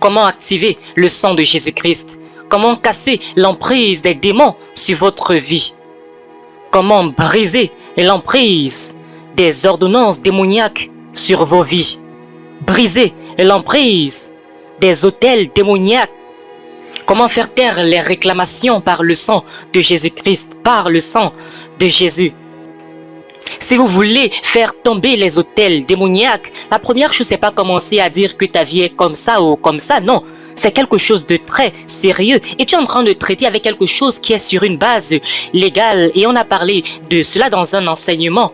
comment activer le sang de Jésus-Christ, comment casser l'emprise des démons sur votre vie, comment briser l'emprise des ordonnances démoniaques sur vos vies, briser l'emprise des autels démoniaques, comment faire taire les réclamations par le sang de Jésus-Christ, par le sang de Jésus. Si vous voulez faire tomber les autels démoniaques, la première chose, c'est pas commencer à dire que ta vie est comme ça ou comme ça, non. C'est quelque chose de très sérieux et tu es en train de traiter avec quelque chose qui est sur une base légale et on a parlé de cela dans un enseignement.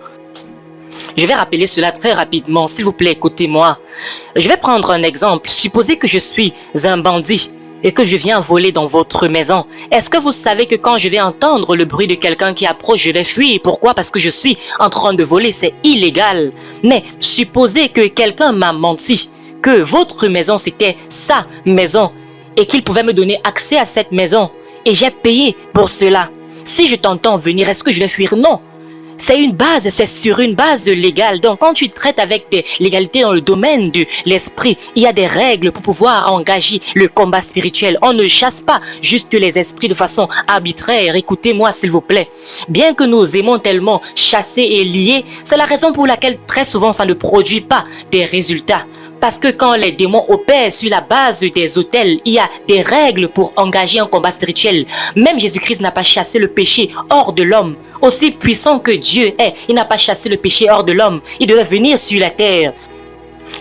Je vais rappeler cela très rapidement, s'il vous plaît, écoutez-moi. Je vais prendre un exemple. Supposez que je suis un bandit et que je viens voler dans votre maison. Est-ce que vous savez que quand je vais entendre le bruit de quelqu'un qui approche, je vais fuir? Pourquoi? Parce que je suis en train de voler, c'est illégal. Mais supposez que quelqu'un m'a menti, que votre maison c'était sa maison et qu'il pouvait me donner accès à cette maison et j'ai payé pour cela. Si je t'entends venir, est-ce que je vais fuir? Non. C'est une base, c'est sur une base légale. Donc, quand tu traites avec des légalités dans le domaine de l'esprit, il y a des règles pour pouvoir engager le combat spirituel. On ne chasse pas juste les esprits de façon arbitraire. Écoutez-moi, s'il vous plaît. Bien que nous aimons tellement chasser et lier, c'est la raison pour laquelle très souvent ça ne produit pas des résultats. Parce que quand les démons opèrent sur la base des autels, il y a des règles pour engager un combat spirituel. Même Jésus-Christ n'a pas chassé le péché hors de l'homme. Aussi puissant que Dieu est, il n'a pas chassé le péché hors de l'homme. Il devait venir sur la terre.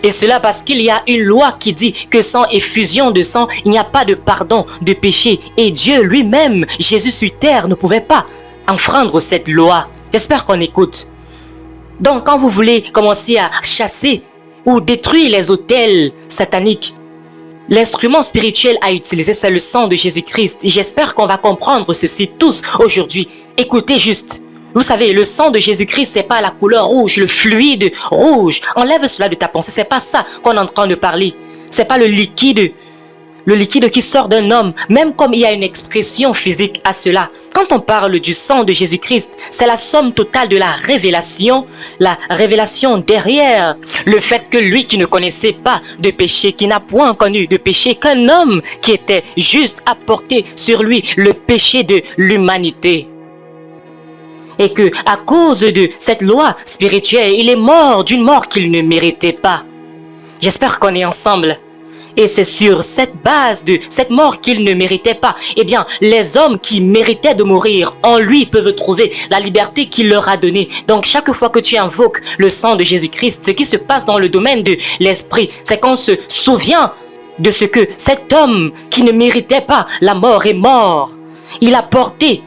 Et cela parce qu'il y a une loi qui dit que sans effusion de sang, il n'y a pas de pardon de péché. Et Dieu lui-même, Jésus sur terre, ne pouvait pas enfreindre cette loi. J'espère qu'on écoute. Donc quand vous voulez commencer à chasser ou détruire les autels sataniques, l'instrument spirituel à utiliser, c'est le sang de Jésus-Christ. Et j'espère qu'on va comprendre ceci tous aujourd'hui. Écoutez juste. Vous savez, le sang de Jésus-Christ, c'est pas la couleur rouge, le fluide rouge. Enlève cela de ta pensée. C'est pas ça qu'on est en train de parler. C'est pas le liquide qui sort d'un homme, même comme il y a une expression physique à cela. Quand on parle du sang de Jésus-Christ, c'est la somme totale de la révélation derrière le fait que lui qui ne connaissait pas de péché, qui n'a point connu de péché, qu'un homme qui était juste a porté sur lui le péché de l'humanité. Et que à cause de cette loi spirituelle, il est mort d'une mort qu'il ne méritait pas. J'espère qu'on est ensemble. Et c'est sur cette base de cette mort qu'il ne méritait pas, eh bien, les hommes qui méritaient de mourir en lui peuvent trouver la liberté qu'il leur a donnée. Donc, chaque fois que tu invoques le sang de Jésus-Christ, ce qui se passe dans le domaine de l'esprit, c'est qu'on se souvient de ce que cet homme qui ne méritait pas la mort est mort. Il a porté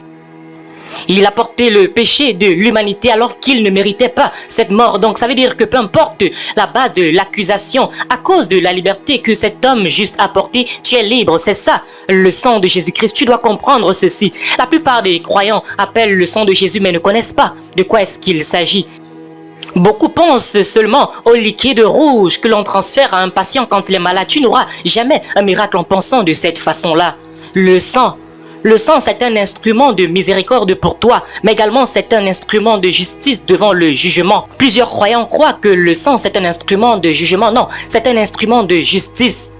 le péché de l'humanité alors qu'il ne méritait pas cette mort. Donc ça veut dire que peu importe la base de l'accusation, à cause de la liberté que cet homme juste a portée, tu es libre. C'est ça le sang de Jésus-Christ. Tu dois comprendre ceci. La plupart des croyants appellent le sang de Jésus mais ne connaissent pas de quoi est-ce qu'il s'agit. Beaucoup pensent seulement au liquide rouge que l'on transfère à un patient quand il est malade. Tu n'auras jamais un miracle en pensant de cette façon-là. Le sang, c'est un instrument de miséricorde pour toi, mais également c'est un instrument de justice devant le jugement. Plusieurs croyants croient que le sang, c'est un instrument de jugement. Non, c'est un instrument de justice.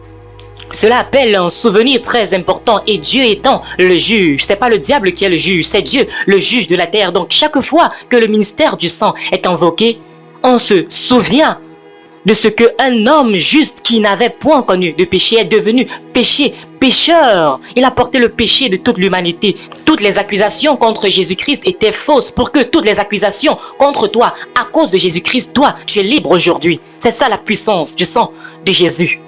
Cela appelle un souvenir très important et Dieu étant le juge. C'est pas le diable qui est le juge, c'est Dieu, le juge de la terre. Donc chaque fois que le ministère du sang est invoqué, on se souvient de ce qu'un homme juste qui n'avait point connu de péché est devenu pécheur. Il a porté le péché de toute l'humanité. Toutes les accusations contre Jésus-Christ étaient fausses pour que toutes les accusations contre toi, à cause de Jésus-Christ, toi, tu es libre aujourd'hui. C'est ça la puissance du sang de Jésus.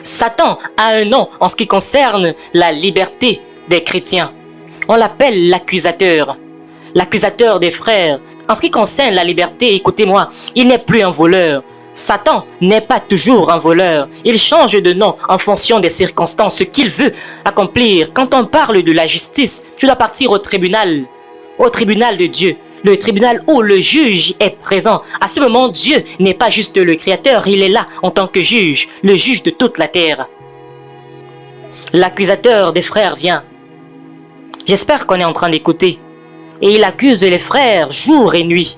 Satan a un nom en ce qui concerne la liberté des chrétiens. On l'appelle l'accusateur. L'accusateur des frères. En ce qui concerne la liberté, écoutez-moi, il n'est plus un voleur. Satan n'est pas toujours un voleur. Il change de nom en fonction des circonstances, ce qu'il veut accomplir. Quand on parle de la justice, tu dois partir au tribunal de Dieu. Le tribunal où le juge est présent. À ce moment, Dieu n'est pas juste le créateur, il est là en tant que juge, le juge de toute la terre. L'accusateur des frères vient. J'espère qu'on est en train d'écouter. Et il accuse les frères jour et nuit.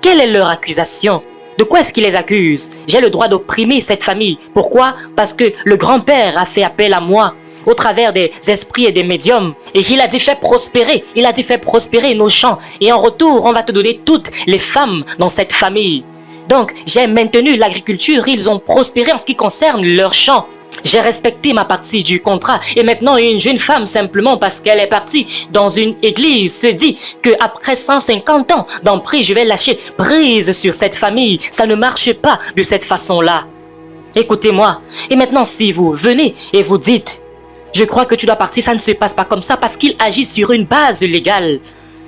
Quelle est leur accusation? De quoi est-ce qu'ils les accusent? J'ai le droit d'opprimer cette famille. Pourquoi? Parce que le grand-père a fait appel à moi au travers des esprits et des médiums. Et il a dit fais prospérer. Il a dit fais prospérer nos champs. Et en retour, on va te donner toutes les femmes dans cette famille. Donc, j'ai maintenu l'agriculture. Ils ont prospéré en ce qui concerne leurs champs. J'ai respecté ma partie du contrat et maintenant une jeune femme simplement parce qu'elle est partie dans une église se dit que après 150 ans d'emprise je vais lâcher prise sur cette famille. Ça ne marche pas de cette façon-là. Écoutez-moi. Et maintenant si vous venez et vous dites je crois que tu dois partir, ça ne se passe pas comme ça parce qu'il agit sur une base légale.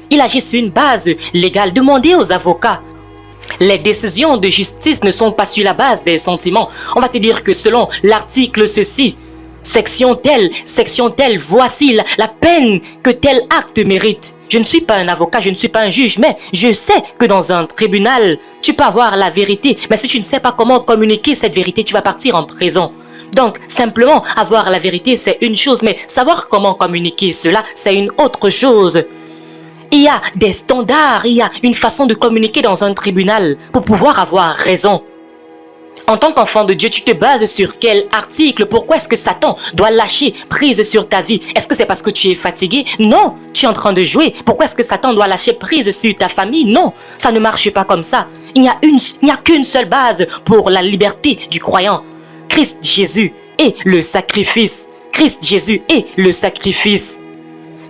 Il agit sur une base légale. Demandez aux avocats. Les décisions de justice ne sont pas sur la base des sentiments. On va te dire que selon l'article ceci, section telle, voici la peine que tel acte mérite. Je ne suis pas un avocat, je ne suis pas un juge, mais je sais que dans un tribunal, tu peux avoir la vérité. Mais si tu ne sais pas comment communiquer cette vérité, tu vas partir en prison. Donc, simplement avoir la vérité, c'est une chose, mais savoir comment communiquer cela, c'est une autre chose. Il y a des standards, il y a une façon de communiquer dans un tribunal pour pouvoir avoir raison. En tant qu'enfant de Dieu, tu te bases sur quel article? Pourquoi est-ce que Satan doit lâcher prise sur ta vie? Est-ce que c'est parce que tu es fatigué? Non, tu es en train de jouer. Pourquoi est-ce que Satan doit lâcher prise sur ta famille? Non, ça ne marche pas comme ça. Il n'y a qu'une seule base pour la liberté du croyant. Christ Jésus est le sacrifice. Christ Jésus est le sacrifice.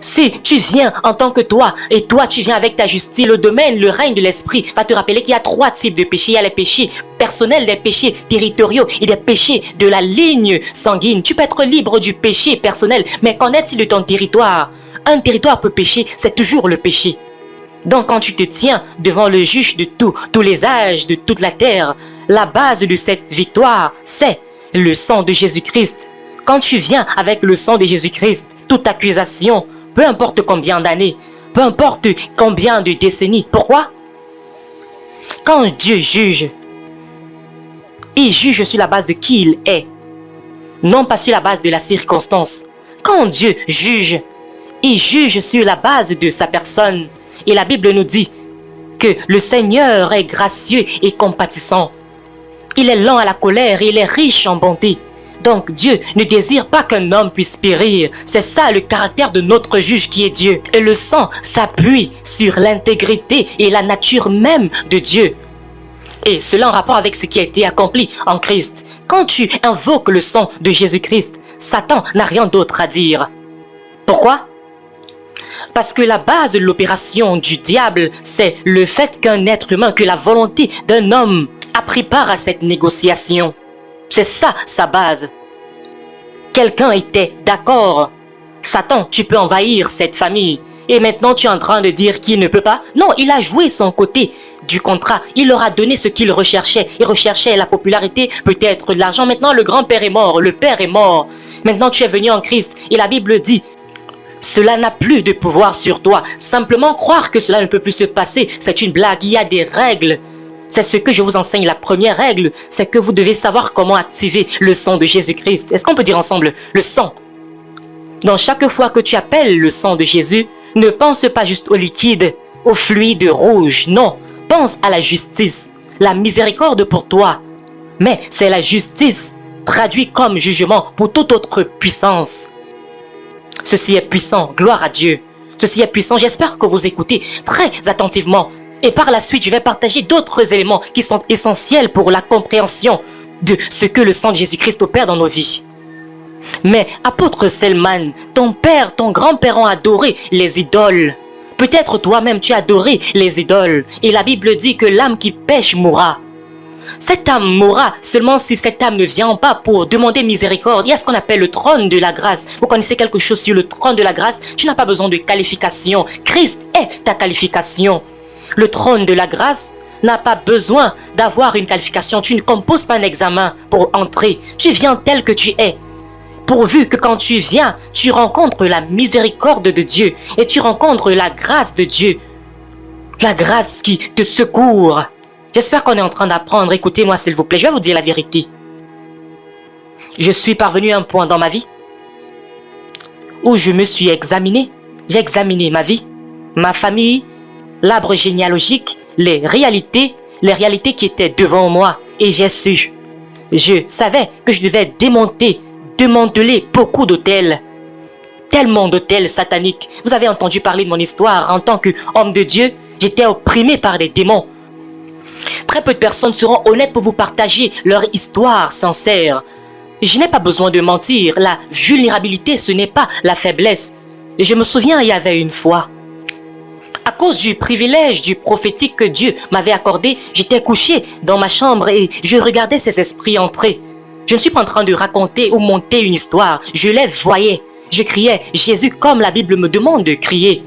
Si tu viens en tant que toi, et toi tu viens avec ta justice, le domaine, le règne de l'esprit va te rappeler qu'il y a 3 types de péchés. Il y a les péchés personnels, les péchés territoriaux et des péchés de la ligne sanguine. Tu peux être libre du péché personnel, mais qu'en est-il de ton territoire? Un territoire peut pécher, c'est toujours le péché. Donc quand tu te tiens devant le juge de tous les âges, de toute la terre, la base de cette victoire, c'est le sang de Jésus-Christ. Quand tu viens avec le sang de Jésus-Christ, toute accusation, peu importe combien d'années, peu importe combien de décennies. Pourquoi? Quand Dieu juge, il juge sur la base de qui il est, non pas sur la base de la circonstance. Quand Dieu juge, il juge sur la base de sa personne. Et la Bible nous dit que le Seigneur est gracieux et compatissant. Il est lent à la colère et il est riche en bonté. Donc Dieu ne désire pas qu'un homme puisse périr. C'est ça le caractère de notre juge qui est Dieu. Et le sang s'appuie sur l'intégrité et la nature même de Dieu. Et cela en rapport avec ce qui a été accompli en Christ. Quand tu invoques le sang de Jésus-Christ, Satan n'a rien d'autre à dire. Pourquoi? Parce que la base de l'opération du diable, c'est le fait qu'un être humain, que la volonté d'un homme a pris part à cette négociation. C'est ça sa base. Quelqu'un était d'accord. Satan, tu peux envahir cette famille. Et maintenant tu es en train de dire qu'il ne peut pas? Non, il a joué son côté du contrat. Il leur a donné ce qu'il recherchait. Il recherchait la popularité, peut-être l'argent. Maintenant le grand-père est mort, le père est mort. Maintenant tu es venu en Christ. Et la Bible dit, cela n'a plus de pouvoir sur toi. Simplement croire que cela ne peut plus se passer, c'est une blague. Il y a des règles. C'est ce que je vous enseigne. La première règle, c'est que vous devez savoir comment activer le sang de Jésus-Christ. Est-ce qu'on peut dire ensemble le sang? Donc chaque fois que tu appelles le sang de Jésus, ne pense pas juste au liquide, au fluide rouge. Non, pense à la justice, la miséricorde pour toi. Mais c'est la justice traduite comme jugement pour toute autre puissance. Ceci est puissant, gloire à Dieu. Ceci est puissant, j'espère que vous écoutez très attentivement. Et par la suite, je vais partager d'autres éléments qui sont essentiels pour la compréhension de ce que le sang de Jésus-Christ opère dans nos vies. Mais, apôtre Selman, ton père, ton grand-père ont adoré les idoles. Peut-être toi-même tu as adoré les idoles. Et la Bible dit que l'âme qui pêche mourra. Cette âme mourra seulement si cette âme ne vient pas pour demander miséricorde. Il y a ce qu'on appelle le trône de la grâce. Vous connaissez quelque chose sur le trône de la grâce? Tu n'as pas besoin de qualification. Christ est ta qualification. Le trône de la grâce n'a pas besoin d'avoir une qualification. Tu ne composes pas un examen pour entrer. Tu viens tel que tu es. Pourvu que quand tu viens, tu rencontres la miséricorde de Dieu et tu rencontres la grâce de Dieu. La grâce qui te secourt. J'espère qu'on est en train d'apprendre. Écoutez-moi s'il vous plaît, je vais vous dire la vérité. Je suis parvenu à un point dans ma vie où je me suis examiné. J'ai examiné ma vie, ma famille, l'arbre généalogique, les réalités les réalités qui étaient devant moi et j'ai su. Je savais que je devais démanteler beaucoup d'autels. Tellement d'autels sataniques. Vous avez entendu parler de mon histoire. En tant qu'homme de Dieu, j'étais opprimé par des démons. Très peu de personnes seront honnêtes pour vous partager leur histoire sincère. Je n'ai pas besoin de mentir. La vulnérabilité, ce n'est pas la faiblesse. Et je me souviens, il y avait une fois, à cause du privilège du prophétique que Dieu m'avait accordé, j'étais couché dans ma chambre et je regardais ces esprits entrer. Je ne suis pas en train de raconter ou monter une histoire. Je les voyais. Je criais Jésus comme la Bible me demande de crier.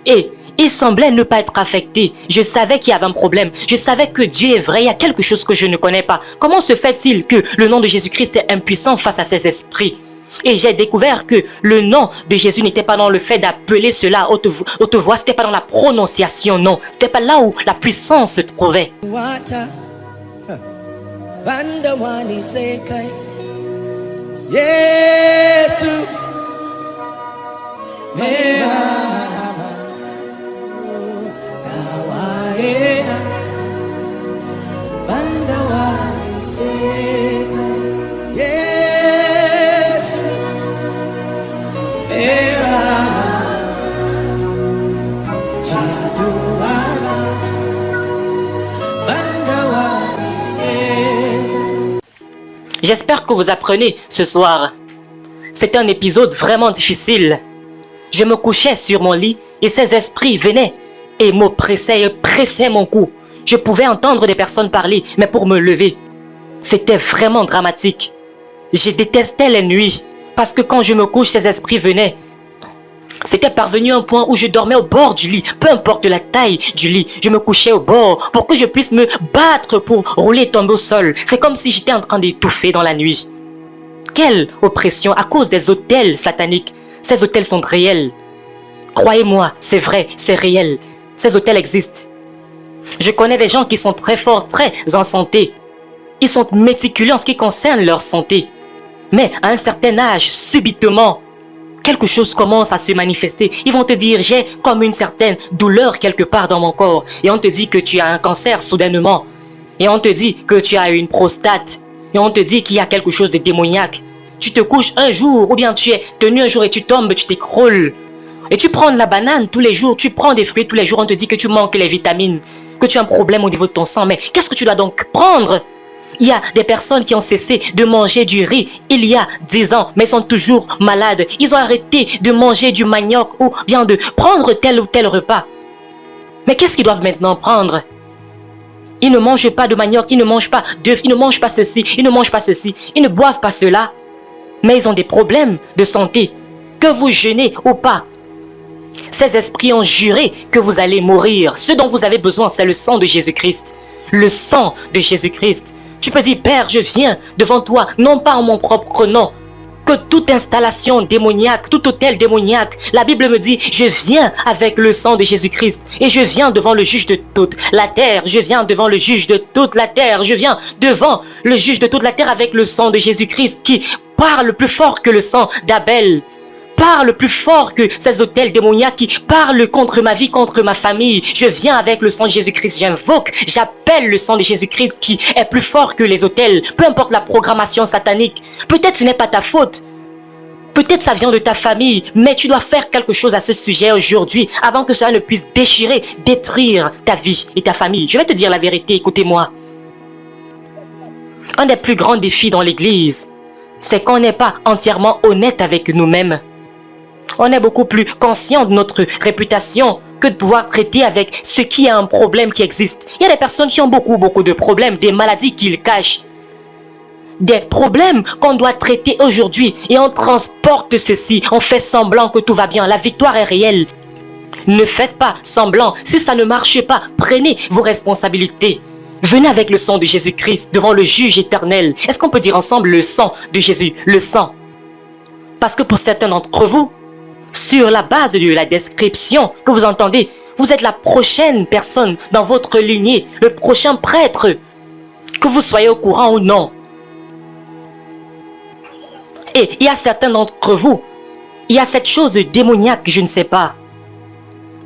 Et il semblait ne pas être affecté. Je savais qu'il y avait un problème. Je savais que Dieu est vrai. Il y a quelque chose que je ne connais pas. Comment se fait-il que le nom de Jésus-Christ est impuissant face à ces esprits? Et j'ai découvert que le nom de Jésus n'était pas dans le fait d'appeler cela haute voix. C'était pas dans la prononciation, non. C'était pas là où la puissance se trouvait. J'espère que vous apprenez ce soir. C'était un épisode vraiment difficile. Je me couchais sur mon lit et ces esprits venaient et m'oppressaient et pressaient mon cou. Je pouvais entendre des personnes parler, mais pour me lever, c'était vraiment dramatique. Je détestais les nuits parce que quand je me couche, ces esprits venaient. C'était parvenu à un point où je dormais au bord du lit, peu importe la taille du lit. Je me couchais au bord pour que je puisse me battre pour rouler et tomber au sol. C'est comme si j'étais en train d'étouffer dans la nuit. Quelle oppression à cause des autels sataniques. Ces autels sont réels. Croyez-moi, c'est vrai, c'est réel. Ces autels existent. Je connais des gens qui sont très forts, très en santé. Ils sont méticuleux en ce qui concerne leur santé. Mais à un certain âge, subitement, quelque chose commence à se manifester. Ils vont te dire, j'ai comme une certaine douleur quelque part dans mon corps. Et on te dit que tu as un cancer soudainement. Et on te dit que tu as une prostate. Et on te dit qu'il y a quelque chose de démoniaque. Tu te couches un jour ou bien tu es tenu un jour et tu tombes, tu t'écroules. Et tu prends de la banane tous les jours, tu prends des fruits tous les jours, on te dit que tu manques les vitamines, que tu as un problème au niveau de ton sang. Mais qu'est-ce que tu dois donc prendre? Il y a des personnes qui ont cessé de manger du riz il y a 10 ans, mais sont toujours malades. Ils ont arrêté de manger du manioc ou bien de prendre tel ou tel repas. Mais qu'est-ce qu'ils doivent maintenant prendre? Ils ne mangent pas de manioc, ils ne mangent pas d'œufs, ils ne mangent pas ceci, ils ne mangent pas ceci, ils ne boivent pas cela. Mais ils ont des problèmes de santé, que vous jeûnez ou pas. Ces esprits ont juré que vous allez mourir. Ce dont vous avez besoin, c'est le sang de Jésus-Christ. Le sang de Jésus-Christ. Tu peux dire, Père, je viens devant toi, non pas en mon propre nom. Que toute installation démoniaque, tout hôtel démoniaque, la Bible me dit, je viens avec le sang de Jésus-Christ. Et je viens devant le juge de toute la terre. Je viens devant le juge de toute la terre. Je viens devant le juge de toute la terre avec le sang de Jésus-Christ qui parle plus fort que le sang d'Abel. Parle plus fort que ces autels démoniaques qui parlent contre ma vie, contre ma famille. Je viens avec le sang de Jésus-Christ, j'invoque, j'appelle le sang de Jésus-Christ qui est plus fort que les autels. Peu importe la programmation satanique. Peut-être ce n'est pas ta faute. Peut-être ça vient de ta famille, mais tu dois faire quelque chose à ce sujet aujourd'hui avant que cela ne puisse déchirer, détruire ta vie et ta famille. Je vais te dire la vérité, écoutez-moi. Un des plus grands défis dans l'église, c'est qu'on n'est pas entièrement honnête avec nous-mêmes. On est beaucoup plus conscient de notre réputation que de pouvoir traiter avec ce qui est un problème qui existe. Il y a des personnes qui ont beaucoup de problèmes, des maladies qu'ils cachent. Des problèmes qu'on doit traiter aujourd'hui et on transporte ceci, on fait semblant que tout va bien. La victoire est réelle. Ne faites pas semblant. Si ça ne marche pas, prenez vos responsabilités. Venez avec le sang de Jésus-Christ devant le juge éternel. Est-ce qu'on peut dire ensemble le sang de Jésus, le sang? Parce que pour certains d'entre vous, sur la base de la description que vous entendez, vous êtes la prochaine personne dans votre lignée, le prochain prêtre, que vous soyez au courant ou non. Et il y a certains d'entre vous, il y a cette chose démoniaque, je ne sais pas.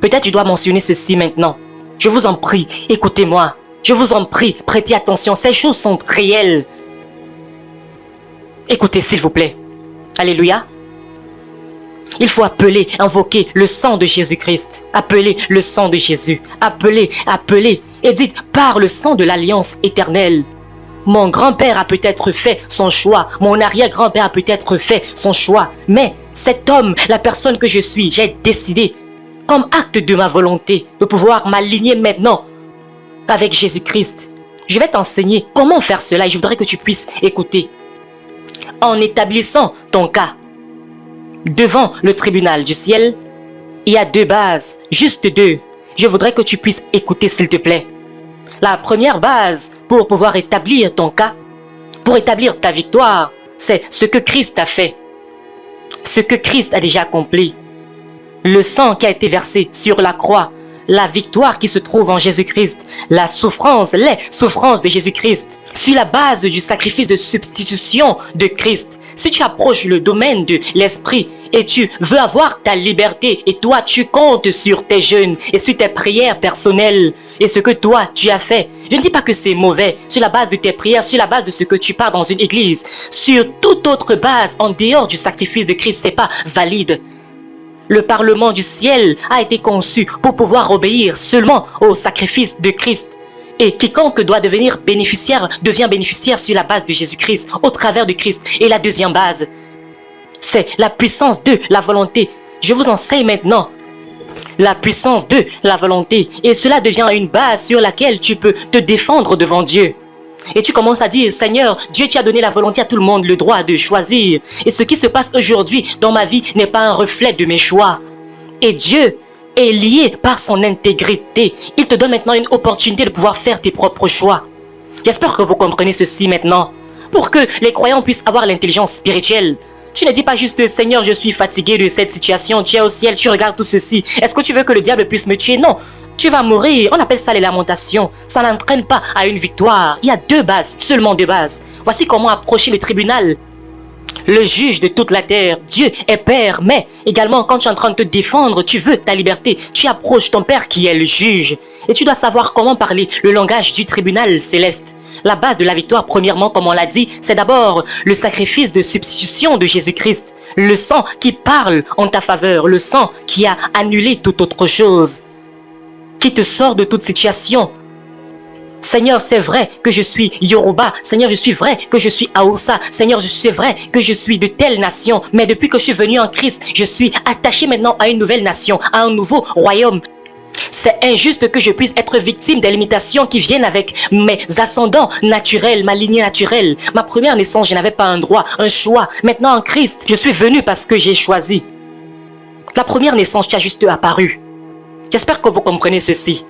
Peut-être je dois mentionner ceci maintenant. Je vous en prie, écoutez-moi. Je vous en prie, prêtez attention, ces choses sont réelles. Écoutez s'il vous plaît. Alléluia. Il faut appeler, invoquer le sang de Jésus-Christ. Appeler le sang de Jésus. Appeler. Et dites, par le sang de l'alliance éternelle. Mon grand-père a peut-être fait son choix. Mon arrière-grand-père a peut-être fait son choix. Mais cet homme, la personne que je suis, j'ai décidé, comme acte de ma volonté, de pouvoir m'aligner maintenant avec Jésus-Christ. Je vais t'enseigner comment faire cela et je voudrais que tu puisses écouter. En établissant ton cas devant le tribunal du ciel, il y a deux bases, juste deux. Je voudrais que tu puisses écouter s'il te plaît. La première base pour pouvoir établir ton cas, pour établir ta victoire, c'est ce que Christ a fait. Ce que Christ a déjà accompli. Le sang qui a été versé sur la croix, la victoire qui se trouve en Jésus-Christ, la souffrance, les souffrances de Jésus-Christ, sur la base du sacrifice de substitution de Christ. Si tu approches le domaine de l'esprit et tu veux avoir ta liberté et toi tu comptes sur tes jeûnes et sur tes prières personnelles et ce que toi tu as fait. Je ne dis pas que c'est mauvais sur la base de tes prières, sur la base de ce que tu pars dans une église. Sur toute autre base en dehors du sacrifice de Christ, c'est pas valide. Le parlement du ciel a été conçu pour pouvoir obéir seulement au sacrifice de Christ. Et quiconque doit devenir bénéficiaire, devient bénéficiaire sur la base de Jésus-Christ, au travers de Christ. Et la deuxième base, c'est la puissance de la volonté. Je vous enseigne maintenant la puissance de la volonté. Et cela devient une base sur laquelle tu peux te défendre devant Dieu. Et tu commences à dire, Seigneur, Dieu t'a donné la volonté à tout le monde, le droit de choisir. Et ce qui se passe aujourd'hui dans ma vie n'est pas un reflet de mes choix. Et Dieu est lié par son intégrité. Il te donne maintenant une opportunité de pouvoir faire tes propres choix. J'espère que vous comprenez ceci maintenant. Pour que les croyants puissent avoir l'intelligence spirituelle. Tu ne dis pas juste, Seigneur, je suis fatigué de cette situation. Tu es au ciel, tu regardes tout ceci. Est-ce que tu veux que le diable puisse me tuer? Non. Tu vas mourir. On appelle ça les lamentations. Ça n'entraîne pas à une victoire. Il y a deux bases, seulement deux bases. Voici comment approcher le tribunal. Le juge de toute la terre, Dieu est Père, mais également quand tu es en train de te défendre, tu veux ta liberté, tu approches ton Père qui est le juge. Et tu dois savoir comment parler le langage du tribunal céleste. La base de la victoire, premièrement, comme on l'a dit, c'est d'abord le sacrifice de substitution de Jésus-Christ. Le sang qui parle en ta faveur, le sang qui a annulé toute autre chose, qui te sort de toute situation. Seigneur, c'est vrai que je suis Yoruba. Seigneur, je suis vrai que je suis Haoussa. Seigneur, je suis vrai que je suis de telle nation. Mais depuis que je suis venu en Christ, je suis attaché maintenant à une nouvelle nation, à un nouveau royaume. C'est injuste que je puisse être victime des limitations qui viennent avec mes ascendants naturels, ma lignée naturelle. Ma première naissance, je n'avais pas un droit, un choix. Maintenant en Christ, je suis venu parce que j'ai choisi. La première naissance, tu as juste apparu. J'espère que vous comprenez ceci.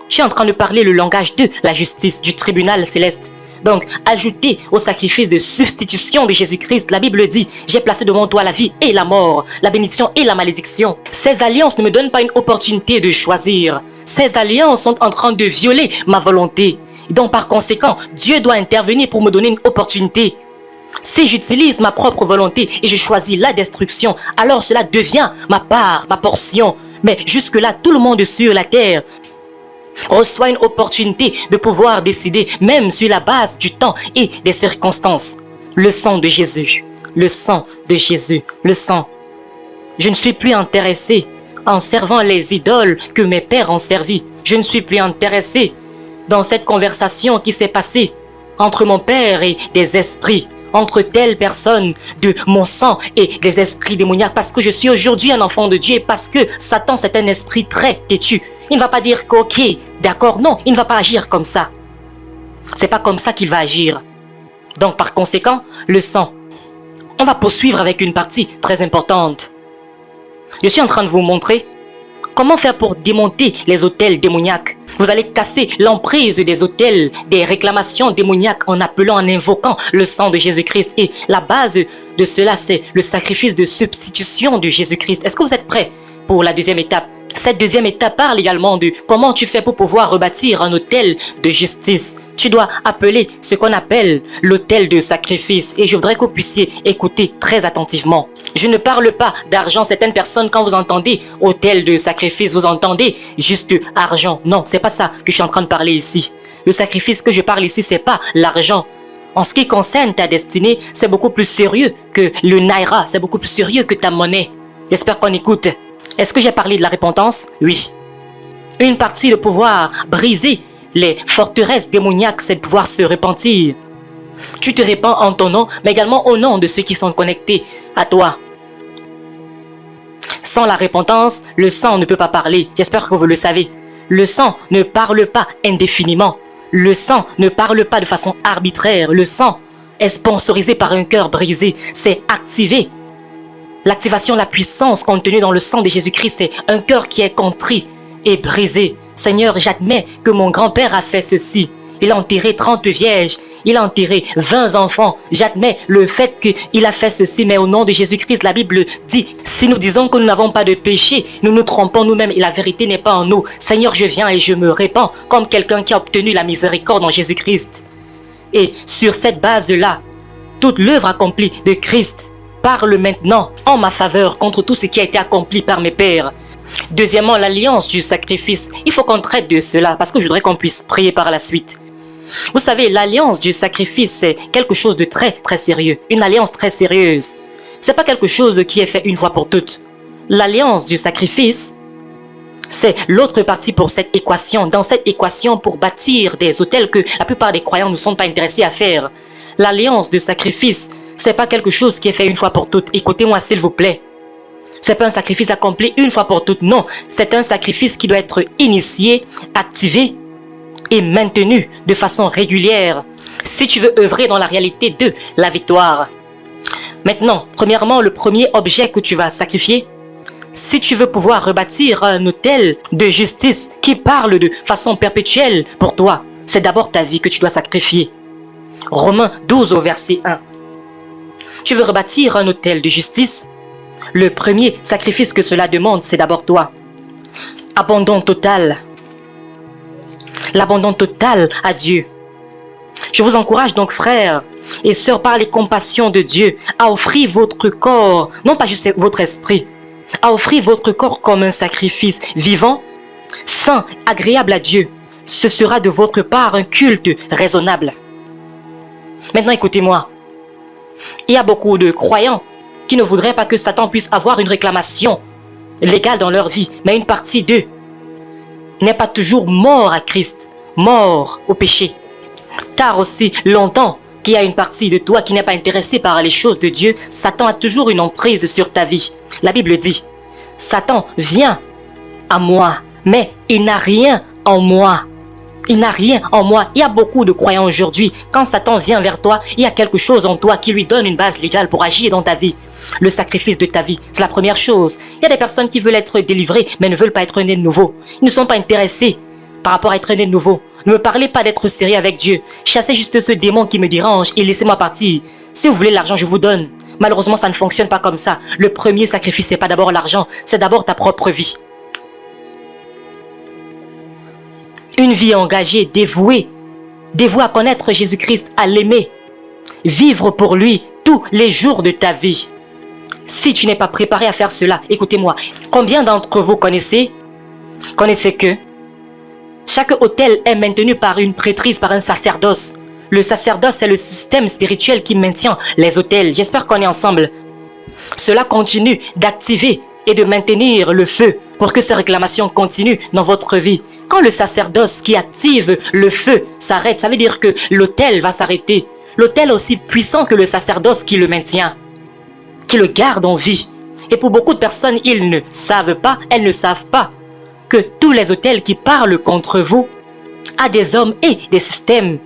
Je suis en train de parler le langage de la justice, du tribunal céleste. Donc, ajouté au sacrifice de substitution de Jésus-Christ, la Bible dit, j'ai placé devant toi la vie et la mort, la bénédiction et la malédiction. Ces alliances ne me donnent pas une opportunité de choisir. Ces alliances sont en train de violer ma volonté. Donc, par conséquent, Dieu doit intervenir pour me donner une opportunité. Si j'utilise ma propre volonté et je choisis la destruction, alors cela devient ma part, ma portion. Mais jusque-là, tout le monde sur la terre reçoit une opportunité de pouvoir décider, même sur la base du temps et des circonstances. Le sang de Jésus, le sang de Jésus, le sang. Je ne suis plus intéressé en servant les idoles que mes pères ont servi. Je ne suis plus intéressé dans cette conversation qui s'est passée entre mon père et des esprits, entre telle personne de mon sang et des esprits démoniaques, parce que je suis aujourd'hui un enfant de Dieu et parce que Satan c'est un esprit très têtu. Il ne va pas dire qu'ok, d'accord, non, il ne va pas agir comme ça. C'est pas comme ça qu'il va agir. Donc par conséquent, le sang. On va poursuivre avec une partie très importante. Je suis en train de vous montrer comment faire pour démonter les autels démoniaques. Vous allez casser l'emprise des autels, des réclamations démoniaques en appelant, en invoquant le sang de Jésus-Christ. Et la base de cela, c'est le sacrifice de substitution de Jésus-Christ. Est-ce que vous êtes prêts pour la deuxième étape? Cette deuxième étape parle également de comment tu fais pour pouvoir rebâtir un autel de justice. Tu dois appeler ce qu'on appelle l'autel de sacrifice. Et je voudrais que vous puissiez écouter très attentivement. Je ne parle pas d'argent. Certaines personnes, quand vous entendez autel de sacrifice, vous entendez juste argent. Non, c'est pas ça que je suis en train de parler ici. Le sacrifice que je parle ici, c'est pas l'argent. En ce qui concerne ta destinée, c'est beaucoup plus sérieux que le naira, c'est beaucoup plus sérieux que ta monnaie. J'espère qu'on écoute. Est-ce que j'ai parlé de la repentance? Oui. Une partie de pouvoir briser les forteresses démoniaques, c'est de pouvoir se repentir. Tu te répands en ton nom, mais également au nom de ceux qui sont connectés à toi. Sans la repentance, le sang ne peut pas parler. J'espère que vous le savez. Le sang ne parle pas indéfiniment. Le sang ne parle pas de façon arbitraire. Le sang est sponsorisé par un cœur brisé. C'est activé. L'activation, la puissance contenue dans le sang de Jésus-Christ, c'est un cœur qui est contrit et brisé. Seigneur, j'admets que mon grand-père a fait ceci. Il a enterré 30 vierges. Il a enterré 20 enfants. J'admets le fait qu'il a fait ceci, mais au nom de Jésus-Christ, la Bible dit, si nous disons que nous n'avons pas de péché, nous nous trompons nous-mêmes et la vérité n'est pas en nous. Seigneur, je viens et je me répands comme quelqu'un qui a obtenu la miséricorde en Jésus-Christ. Et sur cette base-là, toute l'œuvre accomplie de Christ parle maintenant en ma faveur contre tout ce qui a été accompli par mes pères. Deuxièmement, l'alliance du sacrifice. Il faut qu'on traite de cela parce que je voudrais qu'on puisse prier par la suite. Vous savez, l'alliance du sacrifice, c'est quelque chose de très sérieux. Une alliance très sérieuse. C'est pas quelque chose qui est fait une fois pour toutes. L'alliance du sacrifice, c'est l'autre partie pour cette équation. Dans cette équation, pour bâtir des autels que la plupart des croyants ne sont pas intéressés à faire. L'alliance de sacrifice, c'est pas quelque chose qui est fait une fois pour toutes. Écoutez-moi s'il vous plaît. C'est pas un sacrifice accompli une fois pour toutes. Non, c'est un sacrifice qui doit être initié, activé et maintenu de façon régulière si tu veux œuvrer dans la réalité de la victoire. Maintenant, premièrement, le premier objet que tu vas sacrifier, si tu veux pouvoir rebâtir un autel de justice qui parle de façon perpétuelle pour toi, c'est d'abord ta vie que tu dois sacrifier. Romains 12 au verset 1. Tu veux rebâtir un autel de justice? Le premier sacrifice que cela demande, c'est d'abord toi. Abandon total. L'abandon total à Dieu. Je vous encourage donc, frères et sœurs, par les compassions de Dieu, à offrir votre corps, non pas juste votre esprit, à offrir votre corps comme un sacrifice vivant, saint, agréable à Dieu. Ce sera de votre part un culte raisonnable. Maintenant, écoutez-moi. Il y a beaucoup de croyants qui ne voudraient pas que Satan puisse avoir une réclamation légale dans leur vie, mais une partie d'eux n'est pas toujours mort à Christ, mort au péché. Car aussi longtemps qu'il y a une partie de toi qui n'est pas intéressée par les choses de Dieu, Satan a toujours une emprise sur ta vie. La Bible dit, Satan vient à moi, mais il n'a rien en moi. Il n'a rien en moi. Il y a beaucoup de croyants aujourd'hui. Quand Satan vient vers toi, il y a quelque chose en toi qui lui donne une base légale pour agir dans ta vie. Le sacrifice de ta vie, c'est la première chose. Il y a des personnes qui veulent être délivrées, mais ne veulent pas être nées de nouveau. Ils ne sont pas intéressés par rapport à être nés de nouveau. Ne me parlez pas d'être sérieux avec Dieu. Chassez juste ce démon qui me dérange et laissez-moi partir. Si vous voulez l'argent, je vous donne. Malheureusement, ça ne fonctionne pas comme ça. Le premier sacrifice, c'est pas d'abord l'argent, c'est d'abord ta propre vie. Une vie engagée, dévouée à connaître Jésus-Christ, à l'aimer, vivre pour lui tous les jours de ta vie. Si tu n'es pas préparé à faire cela, écoutez-moi, combien d'entre vous connaissez que chaque autel est maintenu par une prêtrise, par un sacerdoce. Le sacerdoce, c'est le système spirituel qui maintient les autels. J'espère qu'on est ensemble. Cela continue d'activer et de maintenir le feu pour que ces réclamations continuent dans votre vie. Quand le sacerdoce qui active le feu s'arrête, ça veut dire que l'autel va s'arrêter. L'autel est aussi puissant que le sacerdoce qui le maintient, qui le garde en vie. Et pour beaucoup de personnes, elles ne savent pas que tous les autels qui parlent contre vous à des hommes et des systèmes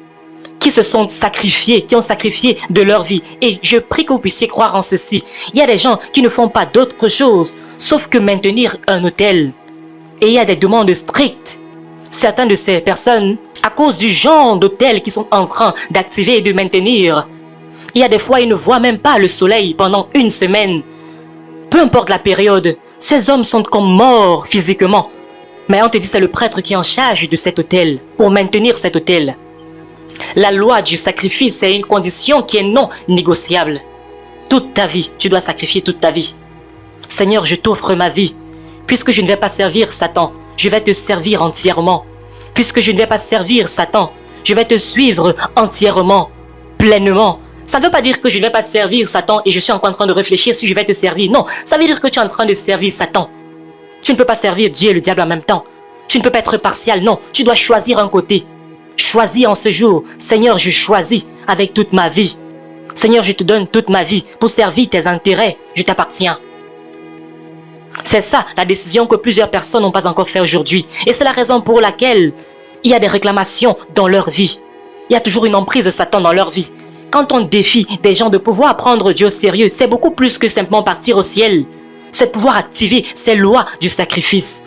qui se sont sacrifiés, qui ont sacrifié de leur vie. Et je prie que vous puissiez croire en ceci. Il y a des gens qui ne font pas d'autre chose, sauf que maintenir un autel. Et il y a des demandes strictes. Certaines de ces personnes, à cause du genre d'autel qu'ils sont en train d'activer et de maintenir, il y a des fois, ils ne voient même pas le soleil pendant une semaine. Peu importe la période, ces hommes sont comme morts physiquement. Mais on te dit c'est le prêtre qui est en charge de cet autel, pour maintenir cet autel. La loi du sacrifice est une condition qui est non négociable. Toute ta vie, tu dois sacrifier toute ta vie. Seigneur, je t'offre ma vie. Puisque je ne vais pas servir Satan, je vais te servir entièrement. Puisque je ne vais pas servir Satan, Je vais te suivre entièrement, pleinement. Ça ne veut pas dire que je ne vais pas servir Satan et je suis encore en train de réfléchir si je vais te servir. Non, ça veut dire que tu es en train de servir Satan. Tu ne peux pas servir Dieu et le diable en même temps. Tu ne peux pas être partial, non. Tu dois choisir un côté. Choisis en ce jour. Seigneur, je choisis avec toute ma vie. Seigneur, je te donne toute ma vie pour servir tes intérêts. Je t'appartiens. C'est ça la décision que plusieurs personnes n'ont pas encore fait aujourd'hui. Et c'est la raison pour laquelle il y a des réclamations dans leur vie. Il y a toujours une emprise de Satan dans leur vie. Quand on défie des gens de pouvoir prendre Dieu au sérieux, c'est beaucoup plus que simplement partir au ciel. C'est de pouvoir activer ces lois du sacrifice.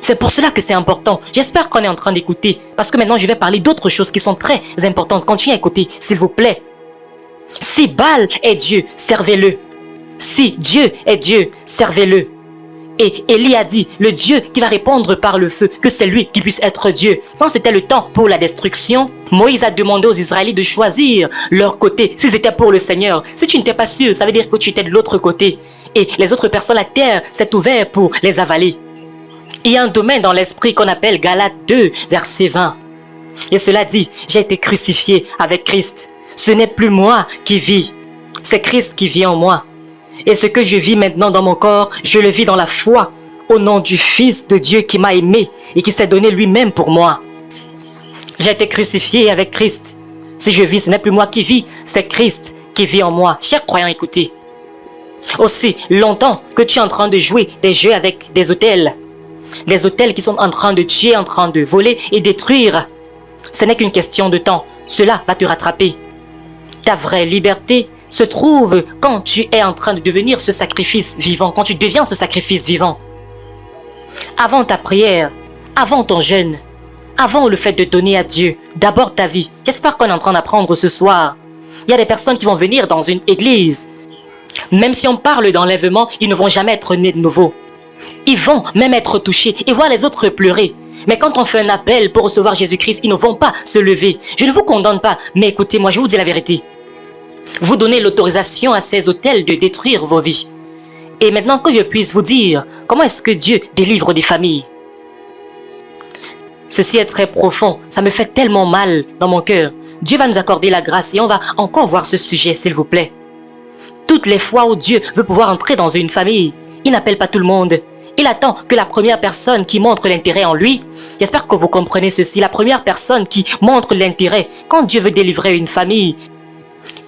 C'est pour cela que c'est important. J'espère qu'on est en train d'écouter. Parce que maintenant, je vais parler d'autres choses qui sont très importantes. Continuez à écouter, s'il vous plaît. Si Baal est Dieu, servez-le. Si Dieu est Dieu, servez-le. Et Élie a dit, le Dieu qui va répondre par le feu, que c'est lui qui puisse être Dieu. Quand c'était le temps pour la destruction, Moïse a demandé aux Israélites de choisir leur côté, s'ils étaient pour le Seigneur. Si tu n'étais pas sûr, ça veut dire que tu étais de l'autre côté. Et les autres personnes, la terre s'est ouverte pour les avaler. Il y a un domaine dans l'esprit qu'on appelle Galates 2, verset 20. Et cela dit, j'ai été crucifié avec Christ. Ce n'est plus moi qui vis, c'est Christ qui vit en moi. Et ce que je vis maintenant dans mon corps, je le vis dans la foi, au nom du Fils de Dieu qui m'a aimé et qui s'est donné lui-même pour moi. J'ai été crucifié avec Christ. Si je vis, ce n'est plus moi qui vis, c'est Christ qui vit en moi. Chers croyants, écoutez. Aussi longtemps que tu es en train de jouer des jeux avec des autels qui sont en train de tuer, en train de voler et détruire, ce n'est qu'une question de temps. Cela va te rattraper. Ta vraie liberté se trouve quand tu es en train de devenir ce sacrifice vivant, quand tu deviens ce sacrifice vivant. Avant ta prière, avant ton jeûne, avant le fait de donner à Dieu, d'abord ta vie. J'espère qu'on est en train d'apprendre ce soir. Il y a des personnes qui vont venir dans une église. Même si on parle d'enlèvement, ils ne vont jamais être nés de nouveau. Ils vont même être touchés et voir les autres pleurer. Mais quand on fait un appel pour recevoir Jésus-Christ, ils ne vont pas se lever. Je ne vous condamne pas, mais écoutez-moi, je vous dis la vérité. Vous donnez l'autorisation à ces autels de détruire vos vies. Et maintenant que je puisse vous dire, comment est-ce que Dieu délivre des familles? Ceci est très profond, ça me fait tellement mal dans mon cœur. Dieu va nous accorder la grâce et on va encore voir ce sujet, s'il vous plaît. Toutes les fois où Dieu veut pouvoir entrer dans une famille, il n'appelle pas tout le monde. Il attend que la première personne qui montre l'intérêt en lui, j'espère que vous comprenez ceci, la première personne qui montre l'intérêt, quand Dieu veut délivrer une famille,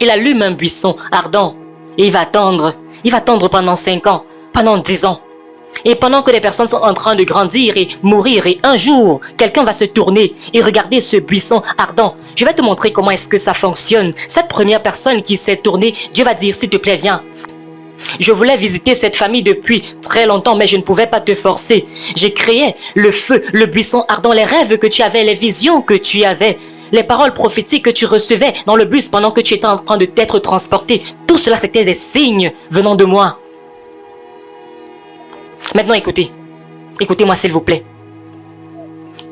il allume un buisson ardent et il va attendre pendant 5 ans, pendant 10 ans. Et pendant que les personnes sont en train de grandir et mourir, et un jour, quelqu'un va se tourner et regarder ce buisson ardent. Je vais te montrer comment est-ce que ça fonctionne. Cette première personne qui s'est tournée, Dieu va dire, s'il te plaît, viens. Je voulais visiter cette famille depuis très longtemps, mais je ne pouvais pas te forcer. J'ai créé le feu, le buisson ardent, les rêves que tu avais, les visions que tu avais, les paroles prophétiques que tu recevais dans le bus pendant que tu étais en train de t'être transporté. Tout cela, c'était des signes venant de moi. Maintenant, écoutez. Écoutez-moi, s'il vous plaît.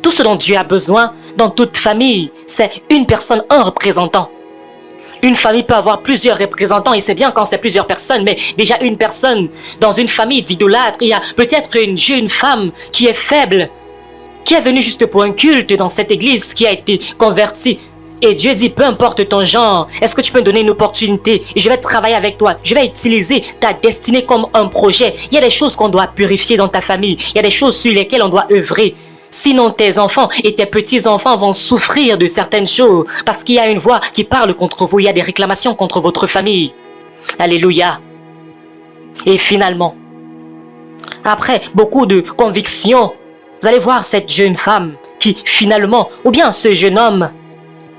Tout ce dont Dieu a besoin dans toute famille, c'est une personne, un représentant. Une famille peut avoir plusieurs représentants et c'est bien quand c'est plusieurs personnes, mais déjà une personne dans une famille d'idolâtres, il y a peut-être une jeune femme qui est faible, qui est venue juste pour un culte dans cette église, qui a été convertie. Et Dieu dit, peu importe ton genre, est-ce que tu peux me donner une opportunité? Et je vais travailler avec toi. Je vais utiliser ta destinée comme un projet. Il y a des choses qu'on doit purifier dans ta famille. Il y a des choses sur lesquelles on doit œuvrer. Sinon, tes enfants et tes petits-enfants vont souffrir de certaines choses parce qu'il y a une voix qui parle contre vous. Il y a des réclamations contre votre famille. Alléluia. Et finalement, après beaucoup de convictions, vous allez voir cette jeune femme qui finalement, ou bien ce jeune homme,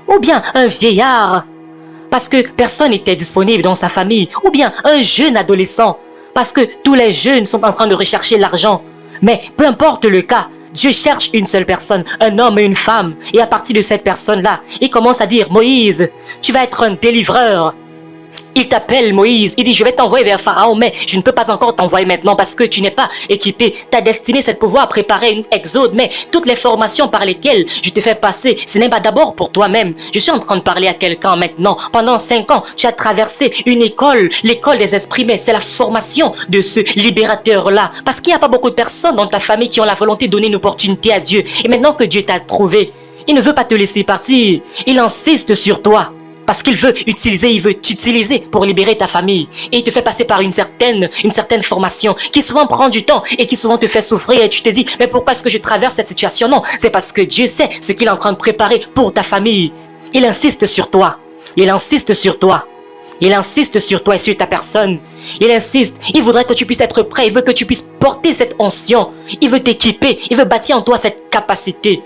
ou bien un vieillard, parce que personne n'était disponible dans sa famille, ou bien un jeune adolescent, parce que tous les jeunes sont en train de rechercher l'argent. Mais peu importe le cas, Dieu cherche une seule personne, un homme et une femme. Et à partir de cette personne-là, il commence à dire, Moïse, tu vas être un délivreur. Il t'appelle Moïse, il dit, je vais t'envoyer vers Pharaon, mais je ne peux pas encore t'envoyer maintenant parce que tu n'es pas équipé. Ta destinée, c'est de pouvoir préparer une exode, mais toutes les formations par lesquelles je te fais passer, ce n'est pas d'abord pour toi-même. Je suis en train de parler à quelqu'un maintenant. Pendant 5 ans, tu as traversé une école, l'école des esprits, mais c'est la formation de ce libérateur-là. Parce qu'il n'y a pas beaucoup de personnes dans ta famille qui ont la volonté de donner une opportunité à Dieu. Et maintenant que Dieu t'a trouvé, Il ne veut pas te laisser partir. Il insiste sur toi. Parce qu'il veut t'utiliser pour libérer ta famille. Et il te fait passer par une certaine formation qui souvent prend du temps et qui souvent te fait souffrir. Et tu te dis, mais pourquoi est-ce que je traverse cette situation? Non, c'est parce que Dieu sait ce qu'il est en train de préparer pour ta famille. Il insiste sur toi. Il insiste sur toi. Il insiste sur toi et sur ta personne. Il insiste. Il voudrait que tu puisses être prêt. Il veut que tu puisses porter cette onction. Il veut t'équiper. Il veut bâtir en toi cette capacité.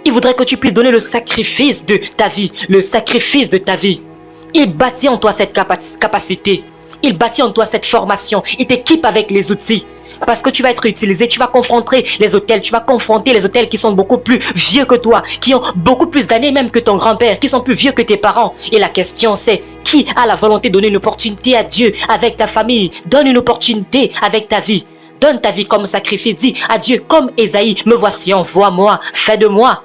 Il voudrait que tu puisses donner le sacrifice de ta vie. Le sacrifice de ta vie. Il bâtit en toi cette capacité. Il bâtit en toi cette formation. Il t'équipe avec les outils. Parce que tu vas être utilisé, tu vas confronter les hôtels, tu vas confronter les hôtels qui sont beaucoup plus vieux que toi, qui ont beaucoup plus d'années même que ton grand-père, qui sont plus vieux que tes parents. Et la question c'est, qui a la volonté de donner une opportunité à Dieu avec ta famille? Donne une opportunité avec ta vie. Donne ta vie comme sacrifice. Dis à Dieu comme Ésaïe, me voici, envoie-moi, fais de moi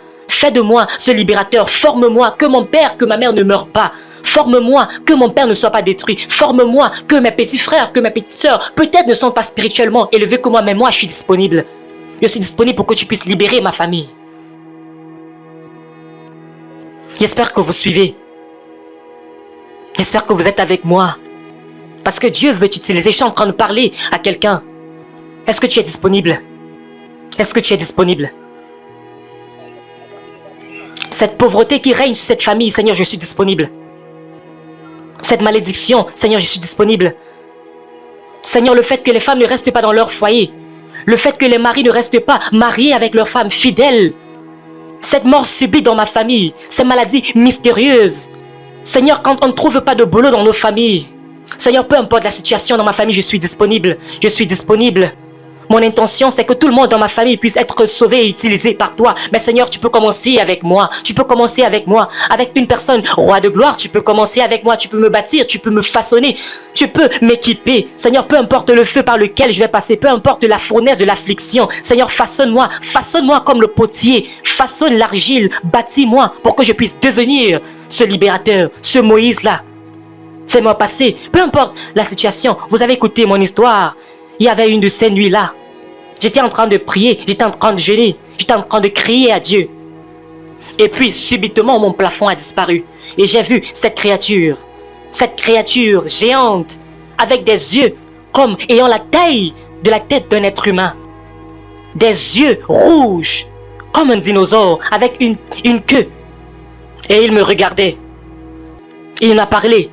ce libérateur. Forme-moi, que mon père, que ma mère ne meurent pas. Forme-moi, que mon père ne soit pas détruit. Forme-moi, que mes petits frères, que mes petites sœurs, peut-être ne sont pas spirituellement élevés que moi, mais moi, je suis disponible. Je suis disponible pour que tu puisses libérer ma famille. J'espère que vous suivez. J'espère que vous êtes avec moi. Parce que Dieu veut t'utiliser. Je suis en train de parler à quelqu'un. Est-ce que tu es disponible? Est-ce que tu es disponible? Cette pauvreté qui règne sur cette famille, Seigneur, je suis disponible. Cette malédiction, Seigneur, je suis disponible. Seigneur, le fait que les femmes ne restent pas dans leur foyer, le fait que les maris ne restent pas mariés avec leurs femmes fidèles, cette mort subite dans ma famille, ces maladies mystérieuses. Seigneur, quand on ne trouve pas de boulot dans nos familles, Seigneur, peu importe la situation dans ma famille, je suis disponible. Je suis disponible. Mon intention, c'est que tout le monde dans ma famille puisse être sauvé et utilisé par toi. Mais Seigneur, tu peux commencer avec moi. Tu peux commencer avec moi. Avec une personne, roi de gloire, tu peux commencer avec moi. Tu peux me bâtir, tu peux me façonner. Tu peux m'équiper. Seigneur, peu importe le feu par lequel je vais passer, peu importe la fournaise de l'affliction. Seigneur, façonne-moi. Façonne-moi comme le potier. Façonne l'argile. Bâtis-moi pour que je puisse devenir ce libérateur, ce Moïse-là. Fais-moi passer. Peu importe la situation. Vous avez écouté mon histoire. Il y avait une de ces nuits-là. J'étais en train de prier, j'étais en train de jeûner, j'étais en train de crier à Dieu. Et puis, subitement, mon plafond a disparu. Et j'ai vu cette créature géante, avec des yeux comme ayant la taille de la tête d'un être humain. Des yeux rouges, comme un dinosaure, avec une queue. Et il me regardait. Il m'a parlé.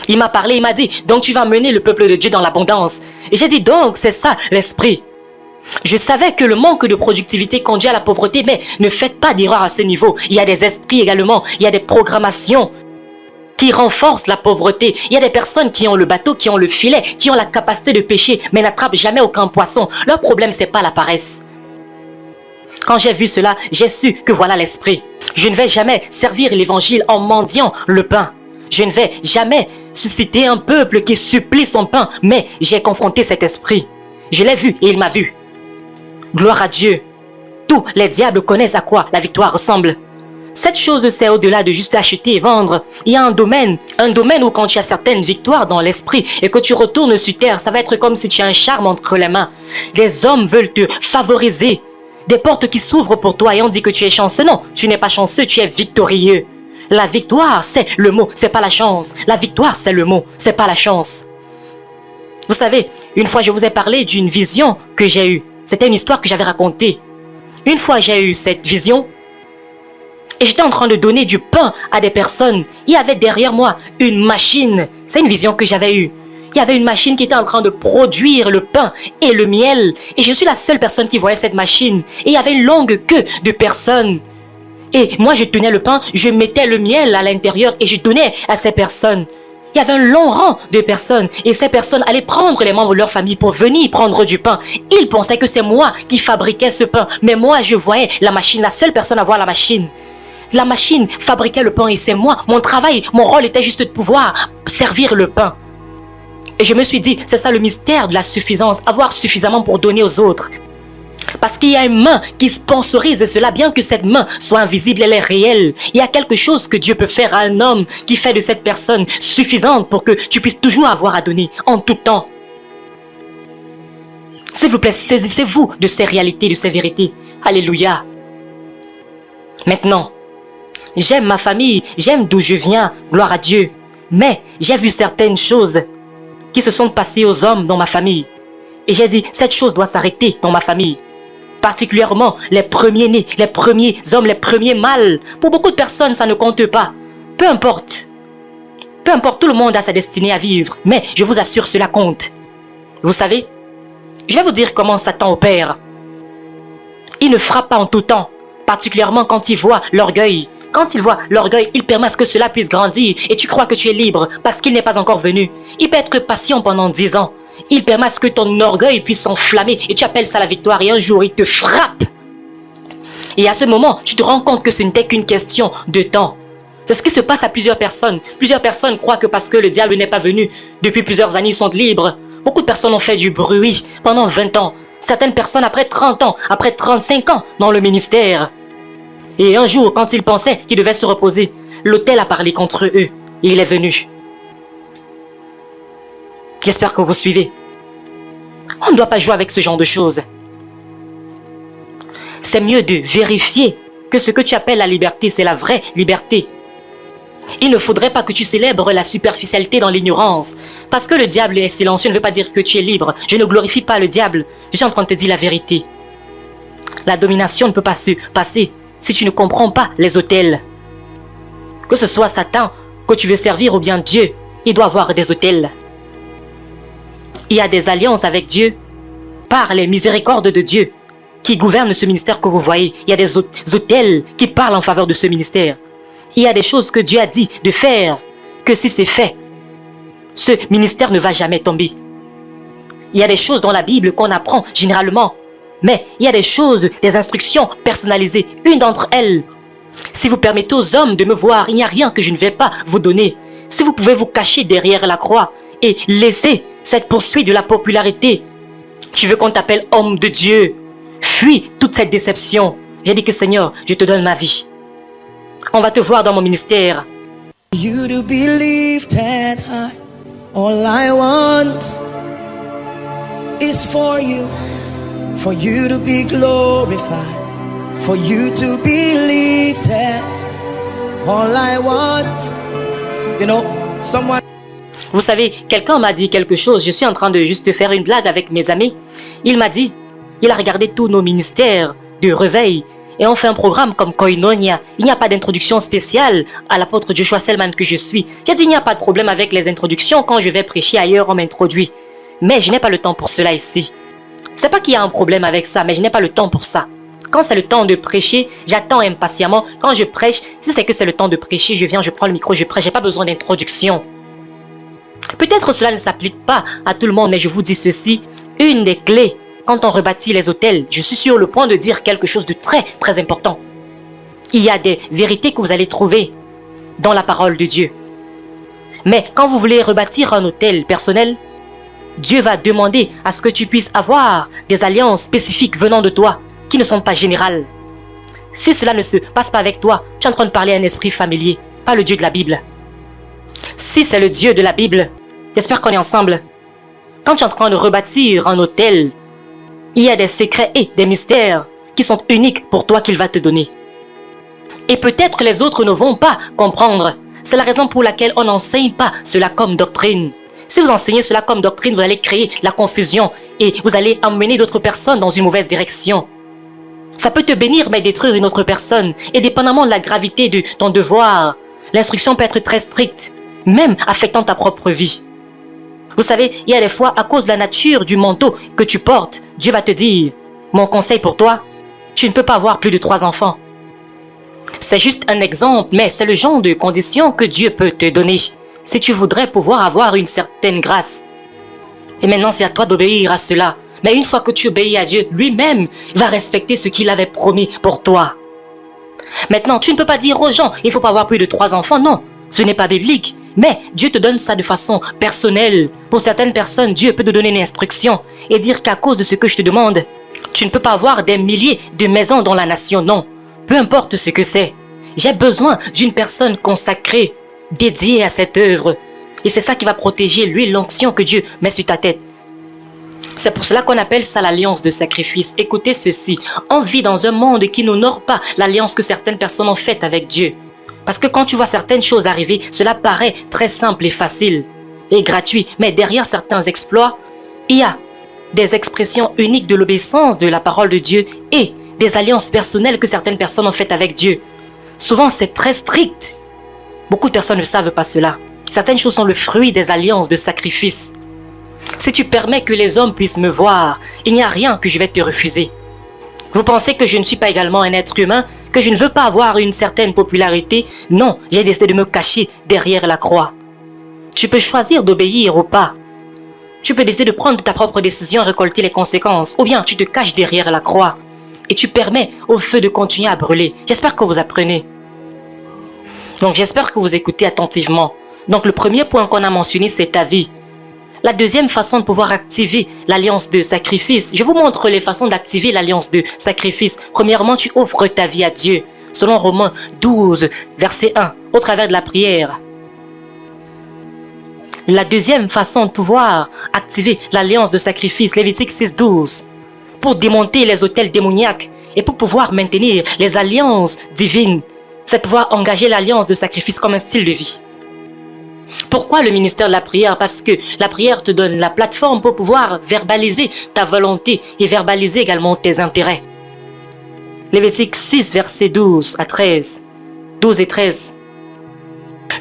Il m'a parlé, il m'a dit, donc tu vas mener le peuple de Dieu dans l'abondance. Et j'ai dit, donc c'est ça l'esprit. Je savais que le manque de productivité conduit à la pauvreté, mais ne faites pas d'erreur à ce niveau. Il y a des esprits également, il y a des programmations qui renforcent la pauvreté. Il y a des personnes qui ont le bateau, qui ont le filet, qui ont la capacité de pêcher, mais n'attrapent jamais aucun poisson. Leur problème, c'est pas la paresse. Quand j'ai vu cela, j'ai su que voilà l'esprit. Je ne vais jamais servir l'évangile en mendiant le pain. Je ne vais jamais susciter un peuple qui supplie son pain, mais j'ai confronté cet esprit. Je l'ai vu et il m'a vu. Gloire à Dieu. Tous les diables connaissent à quoi la victoire ressemble. Cette chose, c'est au-delà de juste acheter et vendre. Il y a un domaine où quand tu as certaines victoires dans l'esprit et que tu retournes sur terre, ça va être comme si tu as un charme entre les mains. Les hommes veulent te favoriser. Des portes qui s'ouvrent pour toi et on dit que tu es chanceux. Non, tu n'es pas chanceux, tu es victorieux. La victoire, c'est le mot, c'est pas la chance. La victoire, c'est le mot, c'est pas la chance. Vous savez, une fois je vous ai parlé d'une vision que j'ai eue. C'était une histoire que j'avais racontée. Une fois j'ai eu cette vision et j'étais en train de donner du pain à des personnes. Il y avait derrière moi une machine. C'est une vision que j'avais eue. Il y avait une machine qui était en train de produire le pain et le miel. Et je suis la seule personne qui voyait cette machine. Et il y avait une longue queue de personnes. Et moi, je tenais le pain, je mettais le miel à l'intérieur et je donnais à ces personnes. Il y avait un long rang de personnes et ces personnes allaient prendre les membres de leur famille pour venir prendre du pain. Ils pensaient que c'est moi qui fabriquais ce pain. Mais moi, je voyais la machine, la seule personne à voir la machine. La machine fabriquait le pain et c'est moi. Mon travail, mon rôle était juste de pouvoir servir le pain. Et je me suis dit, c'est ça le mystère de la suffisance, avoir suffisamment pour donner aux autres. Parce qu'il y a une main qui sponsorise cela, bien que cette main soit invisible, elle est réelle. Il y a quelque chose que Dieu peut faire à un homme qui fait de cette personne suffisante pour que tu puisses toujours avoir à donner en tout temps. S'il vous plaît, saisissez-vous de ces réalités, de ces vérités. Alléluia. Maintenant, j'aime ma famille, j'aime d'où je viens, gloire à Dieu. Mais j'ai vu certaines choses qui se sont passées aux hommes dans ma famille. Et j'ai dit, cette chose doit s'arrêter dans ma famille. Particulièrement les premiers-nés, les premiers hommes, les premiers mâles. Pour beaucoup de personnes, ça ne compte pas. Peu importe. Peu importe, tout le monde a sa destinée à vivre. Mais je vous assure, cela compte. Vous savez, je vais vous dire comment Satan opère. Il ne frappe pas en tout temps, particulièrement quand il voit l'orgueil. Quand il voit l'orgueil, il permet à ce que cela puisse grandir et tu crois que tu es libre parce qu'il n'est pas encore venu. Il peut être patient pendant 10 ans. Il permet à ce que ton orgueil puisse s'enflammer et tu appelles ça la victoire et un jour il te frappe. Et à ce moment, tu te rends compte que ce n'était qu'une question de temps. C'est ce qui se passe à plusieurs personnes. Plusieurs personnes croient que parce que le diable n'est pas venu depuis plusieurs années, ils sont libres. Beaucoup de personnes ont fait du bruit pendant 20 ans. Certaines personnes après 30 ans, après 35 ans dans le ministère. Et un jour, quand ils pensaient qu'ils devaient se reposer, l'autel a parlé contre eux et il est venu. J'espère que vous suivez. On ne doit pas jouer avec ce genre de choses. C'est mieux de vérifier que ce que tu appelles la liberté, c'est la vraie liberté. Il ne faudrait pas que tu célèbres la superficialité dans l'ignorance. Parce que le diable est silencieux ne veut pas dire que tu es libre. Je ne glorifie pas le diable. Je suis en train de te dire la vérité. La domination ne peut pas se passer si tu ne comprends pas les autels. Que ce soit Satan que tu veux servir ou bien Dieu, il doit avoir des autels. Il y a des alliances avec Dieu par les miséricordes de Dieu qui gouvernent ce ministère que vous voyez. Il y a des autels qui parlent en faveur de ce ministère. Il y a des choses que Dieu a dit de faire, que si c'est fait, ce ministère ne va jamais tomber. Il y a des choses dans la Bible qu'on apprend généralement, mais il y a des choses, des instructions personnalisées. Une d'entre elles, si vous permettez aux hommes de me voir, il n'y a rien que je ne vais pas vous donner. Si vous pouvez vous cacher derrière la croix et laisser cette poursuite de la popularité, tu veux qu'on t'appelle homme de Dieu, fuis toute cette déception. J'ai dit que Seigneur, je te donne ma vie. On va te voir dans mon ministère. You to be lifted high. All I want is for you to be glorified, for you to be lifted. All I want, you know, someone. Vous savez, quelqu'un m'a dit quelque chose. Je suis en train de juste faire une blague avec mes amis. Il m'a dit, il a regardé tous nos ministères de réveil. Et on fait un programme comme Koinonia. Il n'y a pas d'introduction spéciale à l'apôtre Joshua Selman que je suis. J'ai dit, il n'y a pas de problème avec les introductions. Quand je vais prêcher ailleurs, on m'introduit. Mais je n'ai pas le temps pour cela ici. C'est pas qu'il y a un problème avec ça, mais je n'ai pas le temps pour ça. Quand c'est le temps de prêcher, j'attends impatiemment. Quand je prêche, si c'est que c'est le temps de prêcher, je viens, je prends le micro, je prêche. J'ai pas besoin d'introduction. Peut-être cela ne s'applique pas à tout le monde, mais je vous dis ceci. Une des clés quand on rebâtit les hôtels, je suis sur le point de dire quelque chose de très, très important. Il y a des vérités que vous allez trouver dans la parole de Dieu. Mais quand vous voulez rebâtir un hôtel personnel, Dieu va demander à ce que tu puisses avoir des alliances spécifiques venant de toi, qui ne sont pas générales. Si cela ne se passe pas avec toi, tu es en train de parler à un esprit familier, pas le Dieu de la Bible. Si c'est le Dieu de la Bible, j'espère qu'on est ensemble. Quand tu es en train de rebâtir un hôtel, il y a des secrets et des mystères qui sont uniques pour toi qu'il va te donner. Et peut-être les autres ne vont pas comprendre. C'est la raison pour laquelle on n'enseigne pas cela comme doctrine. Si vous enseignez cela comme doctrine, vous allez créer la confusion et vous allez emmener d'autres personnes dans une mauvaise direction. Ça peut te bénir mais détruire une autre personne. Et dépendamment de la gravité de ton devoir, l'instruction peut être très stricte, même affectant ta propre vie. Vous savez, il y a des fois, à cause de la nature du manteau que tu portes, Dieu va te dire, mon conseil pour toi, tu ne peux pas avoir plus de 3 enfants. C'est juste un exemple, mais c'est le genre de conditions que Dieu peut te donner, si tu voudrais pouvoir avoir une certaine grâce. Et maintenant, c'est à toi d'obéir à cela. Mais une fois que tu obéis à Dieu, lui-même va respecter ce qu'il avait promis pour toi. Maintenant, tu ne peux pas dire aux gens, il ne faut pas avoir plus de 3 enfants, non. Ce n'est pas biblique, mais Dieu te donne ça de façon personnelle. Pour certaines personnes, Dieu peut te donner une instruction et dire qu'à cause de ce que je te demande, tu ne peux pas avoir des milliers de maisons dans la nation, non. Peu importe ce que c'est. J'ai besoin d'une personne consacrée, dédiée à cette œuvre. Et c'est ça qui va protéger l'huile, l'onction que Dieu met sur ta tête. C'est pour cela qu'on appelle ça l'alliance de sacrifice. Écoutez ceci, on vit dans un monde qui n'honore pas l'alliance que certaines personnes ont faite avec Dieu. Parce que quand tu vois certaines choses arriver, cela paraît très simple et facile et gratuit. Mais derrière certains exploits, il y a des expressions uniques de l'obéissance de la parole de Dieu et des alliances personnelles que certaines personnes ont faites avec Dieu. Souvent, c'est très strict. Beaucoup de personnes ne savent pas cela. Certaines choses sont le fruit des alliances de sacrifice. Si tu permets que les hommes puissent me voir, il n'y a rien que je vais te refuser. Vous pensez que je ne suis pas également un être humain, que je ne veux pas avoir une certaine popularité? Non, j'ai décidé de me cacher derrière la croix. Tu peux choisir d'obéir ou pas. Tu peux décider de prendre ta propre décision et récolter les conséquences. Ou bien tu te caches derrière la croix et tu permets au feu de continuer à brûler. J'espère que vous apprenez. Donc j'espère que vous écoutez attentivement. Donc le premier point qu'on a mentionné, c'est ta vie. La deuxième façon de pouvoir activer l'alliance de sacrifice, je vous montre les façons d'activer l'alliance de sacrifice. Premièrement, tu offres ta vie à Dieu, selon Romains 12, verset 1, au travers de la prière. La deuxième façon de pouvoir activer l'alliance de sacrifice, Lévitique 6, 12, pour démonter les autels démoniaques et pour pouvoir maintenir les alliances divines, c'est de pouvoir engager l'alliance de sacrifice comme un style de vie. Pourquoi le ministère de la prière? Parce que la prière te donne la plateforme pour pouvoir verbaliser ta volonté et verbaliser également tes intérêts. Lévitique 6, versets 12 à 13. 12 et 13.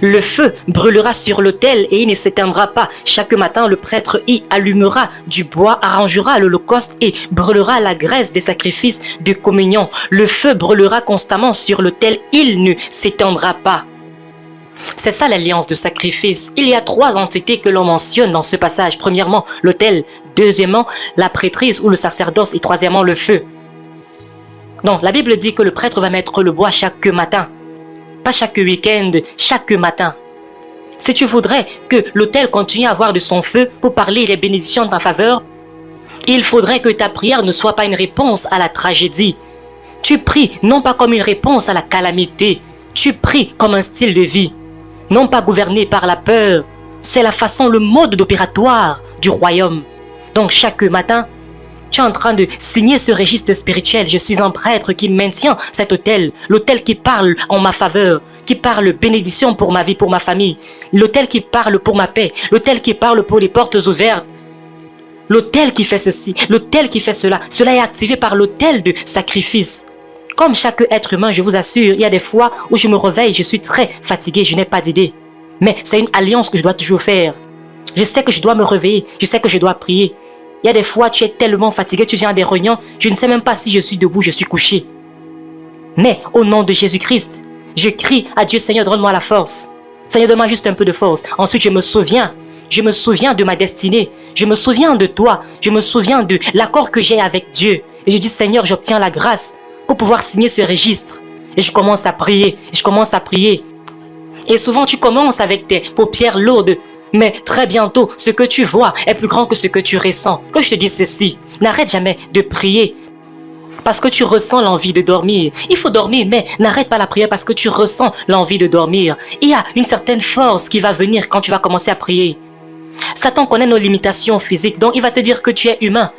Le feu brûlera sur l'autel et il ne s'éteindra pas. Chaque matin, le prêtre y allumera du bois, arrangera l'holocauste et brûlera la graisse des sacrifices de communion. Le feu brûlera constamment sur l'autel, il ne s'éteindra pas. C'est ça l'alliance de sacrifice. Il y a 3 entités que l'on mentionne dans ce passage. Premièrement, l'autel. Deuxièmement, la prêtrise ou le sacerdoce. Et troisièmement, le feu. Donc, la Bible dit que le prêtre va mettre le bois chaque matin. Pas chaque week-end, chaque matin. Si tu voudrais que l'autel continue à avoir de son feu pour parler les bénédictions de ta faveur, il faudrait que ta prière ne soit pas une réponse à la tragédie. Tu pries non pas comme une réponse à la calamité. Tu pries comme un style de vie. Non pas gouverné par la peur, c'est la façon, le mode d'opératoire du royaume. Donc chaque matin, tu es en train de signer ce registre spirituel. Je suis un prêtre qui maintient cet autel, l'autel qui parle en ma faveur, qui parle bénédiction pour ma vie, pour ma famille, l'autel qui parle pour ma paix, l'autel qui parle pour les portes ouvertes, l'autel qui fait ceci, l'autel qui fait cela. Cela est activé par l'autel de sacrifice. Comme chaque être humain, je vous assure, il y a des fois où je me réveille, je suis très fatigué, je n'ai pas d'idée. Mais c'est une alliance que je dois toujours faire. Je sais que je dois me réveiller, je sais que je dois prier. Il y a des fois, tu es tellement fatigué, tu viens à des réunions, je ne sais même pas si je suis debout, je suis couché. Mais au nom de Jésus-Christ, je crie à Dieu, Seigneur, donne-moi la force. Seigneur, donne-moi juste un peu de force. Ensuite, je me souviens de ma destinée, je me souviens de toi, je me souviens de l'accord que j'ai avec Dieu. Et je dis, Seigneur, j'obtiens la grâce pour pouvoir signer ce registre. Et je commence à prier, Et souvent, tu commences avec tes paupières lourdes. Mais très bientôt, ce que tu vois est plus grand que ce que tu ressens. Que je te dise ceci, n'arrête jamais de prier parce que tu ressens l'envie de dormir. Il faut dormir, mais n'arrête pas la prière parce que tu ressens l'envie de dormir. Il y a une certaine force qui va venir quand tu vas commencer à prier. Satan connaît nos limitations physiques, donc il va te dire que tu es humain.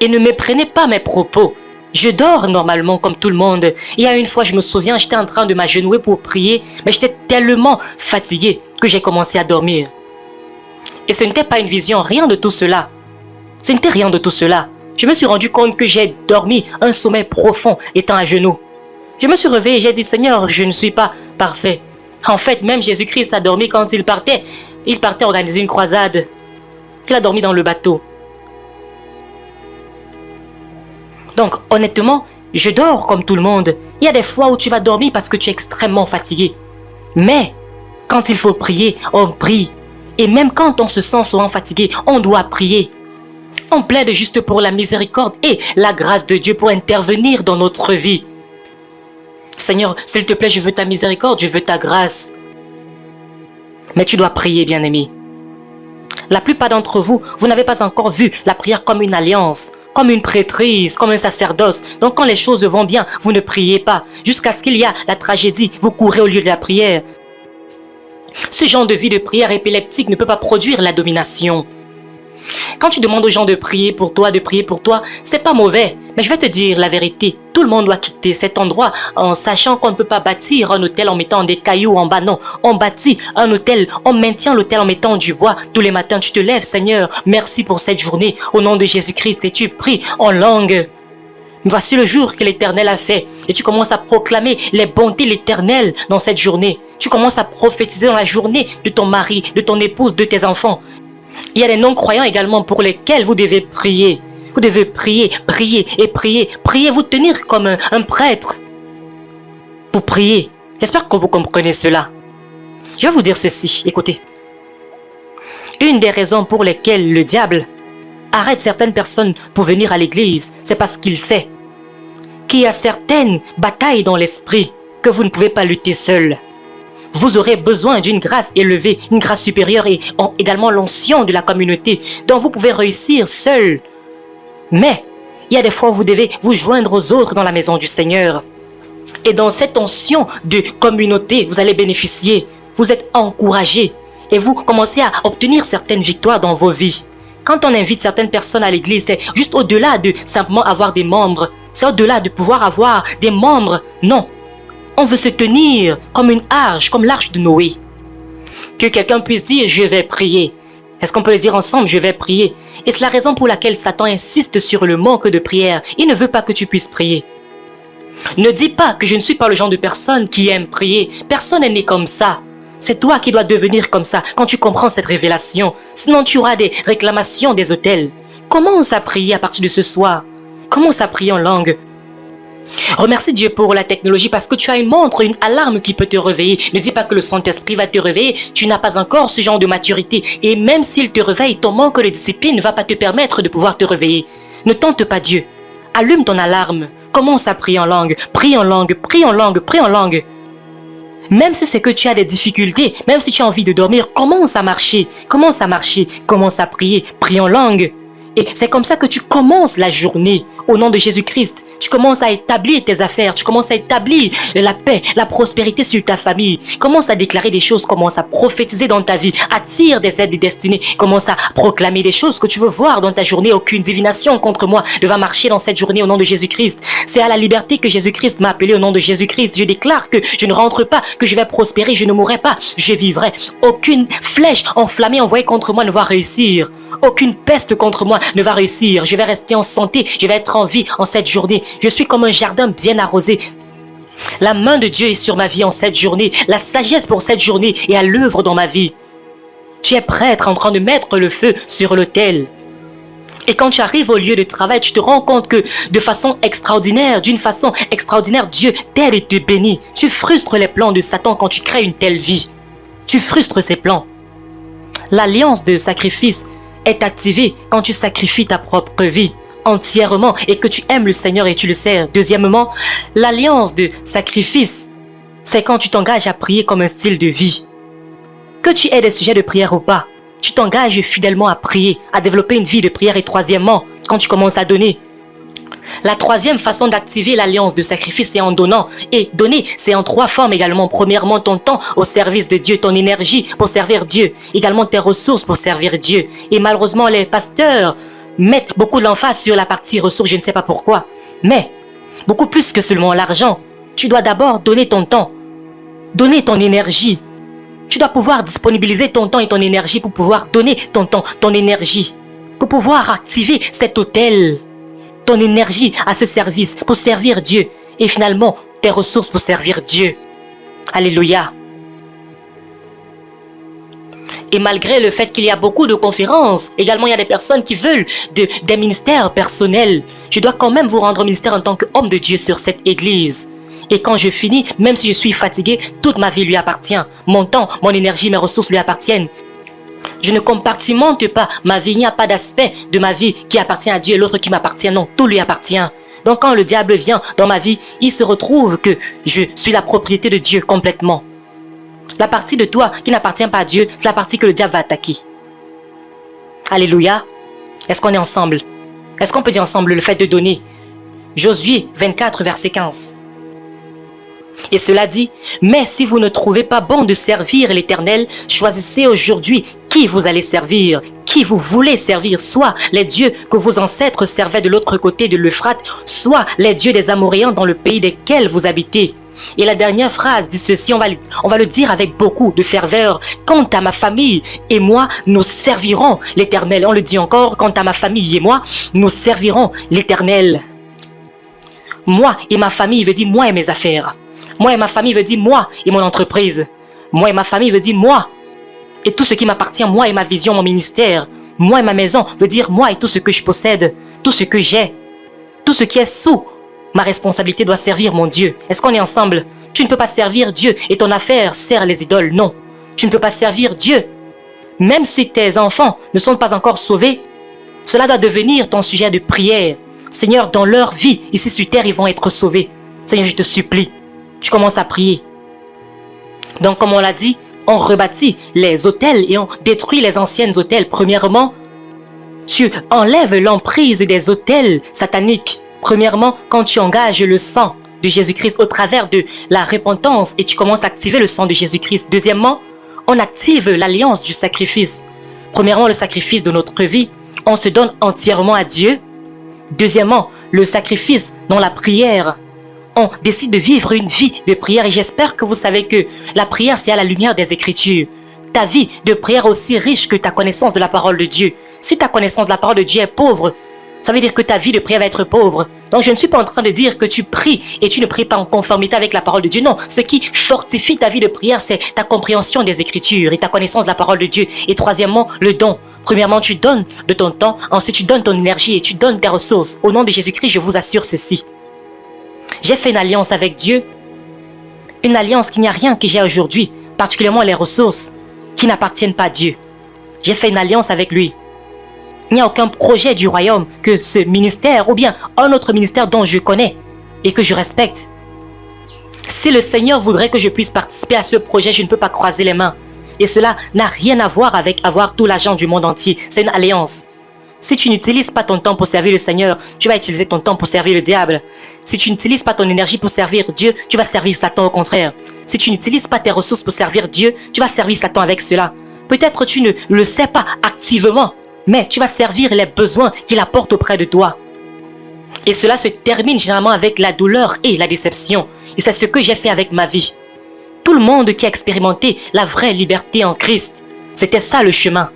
Et ne méprenez pas mes propos. Je dors normalement comme tout le monde. Il y a une fois, je me souviens, j'étais en train de m'agenouiller pour prier, mais j'étais tellement fatigué que j'ai commencé à dormir. Et ce n'était pas une vision, rien de tout cela. Ce n'était rien de tout cela. Je me suis rendu compte que j'ai dormi un sommeil profond étant à genoux. Je me suis réveillé et j'ai dit, Seigneur, je ne suis pas parfait. En fait, même Jésus-Christ a dormi quand il partait. Il partait organiser une croisade. Il a dormi dans le bateau. Donc, honnêtement, je dors comme tout le monde. Il y a des fois où tu vas dormir parce que tu es extrêmement fatigué. Mais, quand il faut prier, on prie. Et même quand on se sent souvent fatigué, on doit prier. On plaide juste pour la miséricorde et la grâce de Dieu pour intervenir dans notre vie. Seigneur, s'il te plaît, je veux ta miséricorde, je veux ta grâce. Mais tu dois prier, bien-aimé. La plupart d'entre vous, vous n'avez pas encore vu la prière comme une alliance, comme une prêtrise, comme un sacerdoce. Donc quand les choses vont bien, vous ne priez pas. Jusqu'à ce qu'il y a la tragédie, vous courez au lieu de la prière. Ce genre de vie de prière épileptique ne peut pas produire la domination. Quand tu demandes aux gens de prier pour toi, c'est pas mauvais. Mais je vais te dire la vérité. Tout le monde doit quitter cet endroit en sachant qu'on ne peut pas bâtir un hôtel en mettant des cailloux en bas. Non, on bâtit un hôtel, on maintient l'hôtel en mettant du bois. Tous les matins, tu te lèves, Seigneur, merci pour cette journée. Au nom de Jésus-Christ, et tu pries en langue. Voici le jour que l'Éternel a fait. Et tu commences à proclamer les bontés de l'Éternel dans cette journée. Tu commences à prophétiser dans la journée de ton mari, de ton épouse, de tes enfants. Il y a des non-croyants également pour lesquels vous devez prier. Vous devez prier, prier et prier. Priez, vous tenir comme un prêtre pour prier. J'espère que vous comprenez cela. Je vais vous dire ceci, écoutez. Une des raisons pour lesquelles le diable arrête certaines personnes pour venir à l'église, c'est parce qu'il sait qu'il y a certaines batailles dans l'esprit que vous ne pouvez pas lutter seul. Vous aurez besoin d'une grâce élevée, une grâce supérieure et également l'onction de la communauté dont vous pouvez réussir seul. Mais il y a des fois où vous devez vous joindre aux autres dans la maison du Seigneur. Et dans cette onction de communauté, vous allez bénéficier. Vous êtes encouragé et vous commencez à obtenir certaines victoires dans vos vies. Quand on invite certaines personnes à l'église, c'est juste au-delà de simplement avoir des membres. C'est au-delà de pouvoir avoir des membres. Non. On veut se tenir comme une arche, comme l'arche de Noé. Que quelqu'un puisse dire « je vais prier ». Est-ce qu'on peut le dire ensemble « je vais prier » Et c'est la raison pour laquelle Satan insiste sur le manque de prière. Il ne veut pas que tu puisses prier. Ne dis pas que je ne suis pas le genre de personne qui aime prier. Personne n'est né comme ça. C'est toi qui dois devenir comme ça quand tu comprends cette révélation. Sinon tu auras des réclamations des autels. Commence à prier à partir de ce soir. Commence à prier en langue. Remercie Dieu pour la technologie parce que tu as une montre, une alarme qui peut te réveiller. Ne dis pas que le Saint-Esprit va te réveiller. Tu n'as pas encore ce genre de maturité. Et même s'il te réveille, ton manque de discipline ne va pas te permettre de pouvoir te réveiller. Ne tente pas Dieu. Allume ton alarme. Commence à prier en langue. Prie en langue, prie en langue, prie en langue. Même si c'est que tu as des difficultés, même si tu as envie de dormir, commence à marcher. Commence à marcher. Commence à prier. Prie en langue. Et c'est comme ça que tu commences la journée au nom de Jésus-Christ. Tu commences à établir tes affaires, tu commences à établir la paix, la prospérité sur ta famille. Commence à déclarer des choses, commence à prophétiser dans ta vie, attire des aides destinées, commence à proclamer des choses que tu veux voir dans ta journée. Aucune divination contre moi ne va marcher dans cette journée au nom de Jésus-Christ. C'est à la liberté que Jésus-Christ m'a appelé au nom de Jésus-Christ. Je déclare que je ne rentre pas, que je vais prospérer, je ne mourrai pas, je vivrai. Aucune flèche enflammée envoyée contre moi ne va réussir. Aucune peste contre moi ne va réussir. Je vais rester en santé, je vais être en vie en cette journée. Je suis comme un jardin bien arrosé. La main de Dieu est sur ma vie en cette journée. La sagesse pour cette journée est à l'œuvre dans ma vie. Tu es prêtre en train de mettre le feu sur l'autel. Et quand tu arrives au lieu de travail, tu te rends compte que d'une façon extraordinaire, Dieu t'aide et te bénit. Tu frustres les plans de Satan quand tu crées une telle vie. Tu frustres ses plans. L'alliance de sacrifice est activée quand tu sacrifies ta propre vie entièrement et que tu aimes le Seigneur et tu le sers. Deuxièmement, l'alliance de sacrifice, c'est quand tu t'engages à prier comme un style de vie. Que tu aies des sujets de prière ou pas, tu t'engages fidèlement à prier, à développer une vie de prière. Et troisièmement, quand tu commences à donner. La troisième façon d'activer l'alliance de sacrifice, c'est en donnant. Et donner, c'est en trois formes également. Premièrement, ton temps au service de Dieu, ton énergie pour servir Dieu. Également tes ressources pour servir Dieu. Et malheureusement, les pasteurs mettent beaucoup de l'emphase sur la partie ressources, je ne sais pas pourquoi. Mais, beaucoup plus que seulement l'argent. Tu dois d'abord donner ton temps. Donner ton énergie. Tu dois pouvoir disponibiliser ton temps et ton énergie pour pouvoir donner ton temps, ton énergie. Pour pouvoir activer cet autel. Ton énergie à ce service pour servir Dieu et finalement tes ressources pour servir Dieu. Alléluia. Et malgré le fait qu'il y a beaucoup de conférences, également il y a des personnes qui veulent des ministères personnels. Je dois quand même vous rendre ministère en tant qu'homme de Dieu sur cette église. Et quand je finis, même si je suis fatigué, toute ma vie lui appartient. Mon temps, mon énergie, mes ressources lui appartiennent. Je ne compartimente pas ma vie, il n'y a pas d'aspect de ma vie qui appartient à Dieu et l'autre qui m'appartient. Non, tout lui appartient. Donc quand le diable vient dans ma vie, il se retrouve que je suis la propriété de Dieu complètement. La partie de toi qui n'appartient pas à Dieu, c'est la partie que le diable va attaquer. Alléluia. Est-ce qu'on est ensemble? Est-ce qu'on peut dire ensemble le fait de donner? Josué 24, verset 15. Et cela dit, « Mais si vous ne trouvez pas bon de servir l'Éternel, choisissez aujourd'hui qui vous allez servir, qui vous voulez servir, soit les dieux que vos ancêtres servaient de l'autre côté de l'Euphrate, soit les dieux des Amoréens dans le pays desquels vous habitez. Et la dernière phrase dit ceci, on va le dire avec beaucoup de ferveur. Quant à ma famille et moi, nous servirons l'Éternel. On le dit encore, quant à ma famille et moi, nous servirons l'Éternel. Moi et ma famille veut dire moi et mes affaires. Moi et ma famille veut dire moi et mon entreprise. Moi et ma famille veut dire moi et tout ce qui m'appartient, moi et ma vision, mon ministère. Moi et ma maison veut dire moi et tout ce que je possède, tout ce que j'ai, tout ce qui est sous ma responsabilité doit servir mon Dieu. Est-ce qu'on est ensemble? Tu ne peux pas servir Dieu et ton affaire sert les idoles. Non, tu ne peux pas servir Dieu. Même si tes enfants ne sont pas encore sauvés, cela doit devenir ton sujet de prière. Seigneur, dans leur vie, ici sur terre, ils vont être sauvés. Seigneur, je te supplie, tu commences à prier. Donc, comme on l'a dit, on rebâtit les autels et on détruit les anciennes autels. Premièrement, tu enlèves l'emprise des autels sataniques. Premièrement, quand tu engages le sang de Jésus-Christ au travers de la repentance et tu commences à activer le sang de Jésus-Christ. Deuxièmement, on active l'alliance du sacrifice. Premièrement, le sacrifice de notre vie. On se donne entièrement à Dieu. Deuxièmement, le sacrifice dans la prière. On décide de vivre une vie de prière et j'espère que vous savez que la prière, c'est à la lumière des Écritures. Ta vie de prière est aussi riche que ta connaissance de la parole de Dieu. Si ta connaissance de la parole de Dieu est pauvre, ça veut dire que ta vie de prière va être pauvre. Donc je ne suis pas en train de dire que tu pries et tu ne pries pas en conformité avec la parole de Dieu. Non, ce qui fortifie ta vie de prière, c'est ta compréhension des Écritures et ta connaissance de la parole de Dieu. Et troisièmement, le don. Premièrement, tu donnes de ton temps. Ensuite, tu donnes ton énergie et tu donnes tes ressources. Au nom de Jésus-Christ, je vous assure ceci. J'ai fait une alliance avec Dieu. Une alliance qu'il n'y a rien que j'ai aujourd'hui, particulièrement les ressources qui n'appartiennent pas à Dieu. J'ai fait une alliance avec lui. Il n'y a aucun projet du royaume que ce ministère ou bien un autre ministère dont je connais et que je respecte. Si le Seigneur voudrait que je puisse participer à ce projet, je ne peux pas croiser les mains. Et cela n'a rien à voir avec avoir tout l'argent du monde entier. C'est une alliance. Si tu n'utilises pas ton temps pour servir le Seigneur, tu vas utiliser ton temps pour servir le diable. Si tu n'utilises pas ton énergie pour servir Dieu, tu vas servir Satan au contraire. Si tu n'utilises pas tes ressources pour servir Dieu, tu vas servir Satan avec cela. Peut-être tu ne le sais pas activement, mais tu vas servir les besoins qu'il apporte auprès de toi. Et cela se termine généralement avec la douleur et la déception. Et c'est ce que j'ai fait avec ma vie. Tout le monde qui a expérimenté la vraie liberté en Christ, c'était ça le chemin.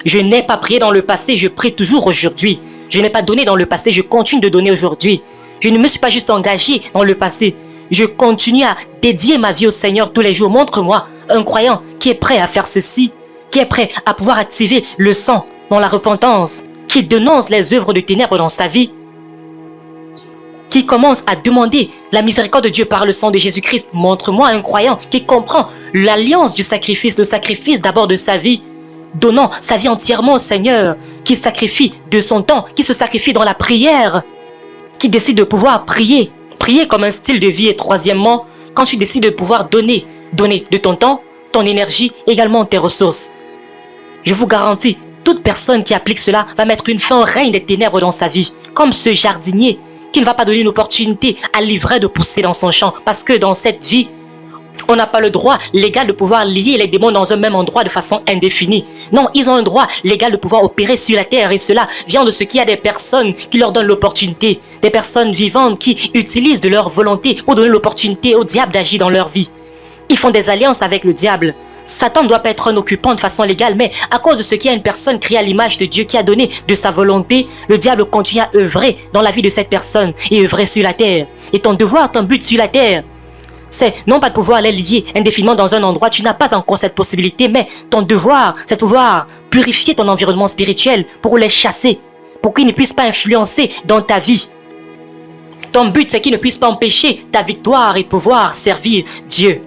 Je n'ai pas prié dans le passé, je prie toujours aujourd'hui. Je n'ai pas donné dans le passé, je continue de donner aujourd'hui. Je ne me suis pas juste engagé dans le passé. Je continue à dédier ma vie au Seigneur tous les jours. Montre-moi un croyant qui est prêt à faire ceci, qui est prêt à pouvoir activer le sang dans la repentance, qui dénonce les œuvres de ténèbres dans sa vie, qui commence à demander la miséricorde de Dieu par le sang de Jésus-Christ. Montre-moi un croyant qui comprend l'alliance du sacrifice, le sacrifice d'abord de sa vie, donnant sa vie entièrement au Seigneur, qui sacrifie de son temps, qui se sacrifie dans la prière, qui décide de pouvoir prier comme un style de vie. Et troisièmement, quand tu décides de pouvoir donner de ton temps, ton énergie, également tes ressources. Je vous garantis, toute personne qui applique cela va mettre une fin au règne des ténèbres dans sa vie, comme ce jardinier qui ne va pas donner une opportunité à l'ivraie de pousser dans son champ, parce que dans cette vie, on n'a pas le droit légal de pouvoir lier les démons dans un même endroit de façon indéfinie. Non, ils ont un droit légal de pouvoir opérer sur la terre et cela vient de ce qu'il y a des personnes qui leur donnent l'opportunité. Des personnes vivantes qui utilisent de leur volonté pour donner l'opportunité au diable d'agir dans leur vie. Ils font des alliances avec le diable. Satan ne doit pas être un occupant de façon légale, mais à cause de ce qu'il y a une personne créée à l'image de Dieu qui a donné de sa volonté, le diable continue à œuvrer dans la vie de cette personne et œuvrer sur la terre. Et ton devoir, ton but sur la terre, c'est non pas de pouvoir les lier indéfiniment dans un endroit, tu n'as pas encore cette possibilité, mais ton devoir, c'est de pouvoir purifier ton environnement spirituel pour les chasser, pour qu'ils ne puissent pas influencer dans ta vie. Ton but, c'est qu'ils ne puissent pas empêcher ta victoire et pouvoir servir Dieu.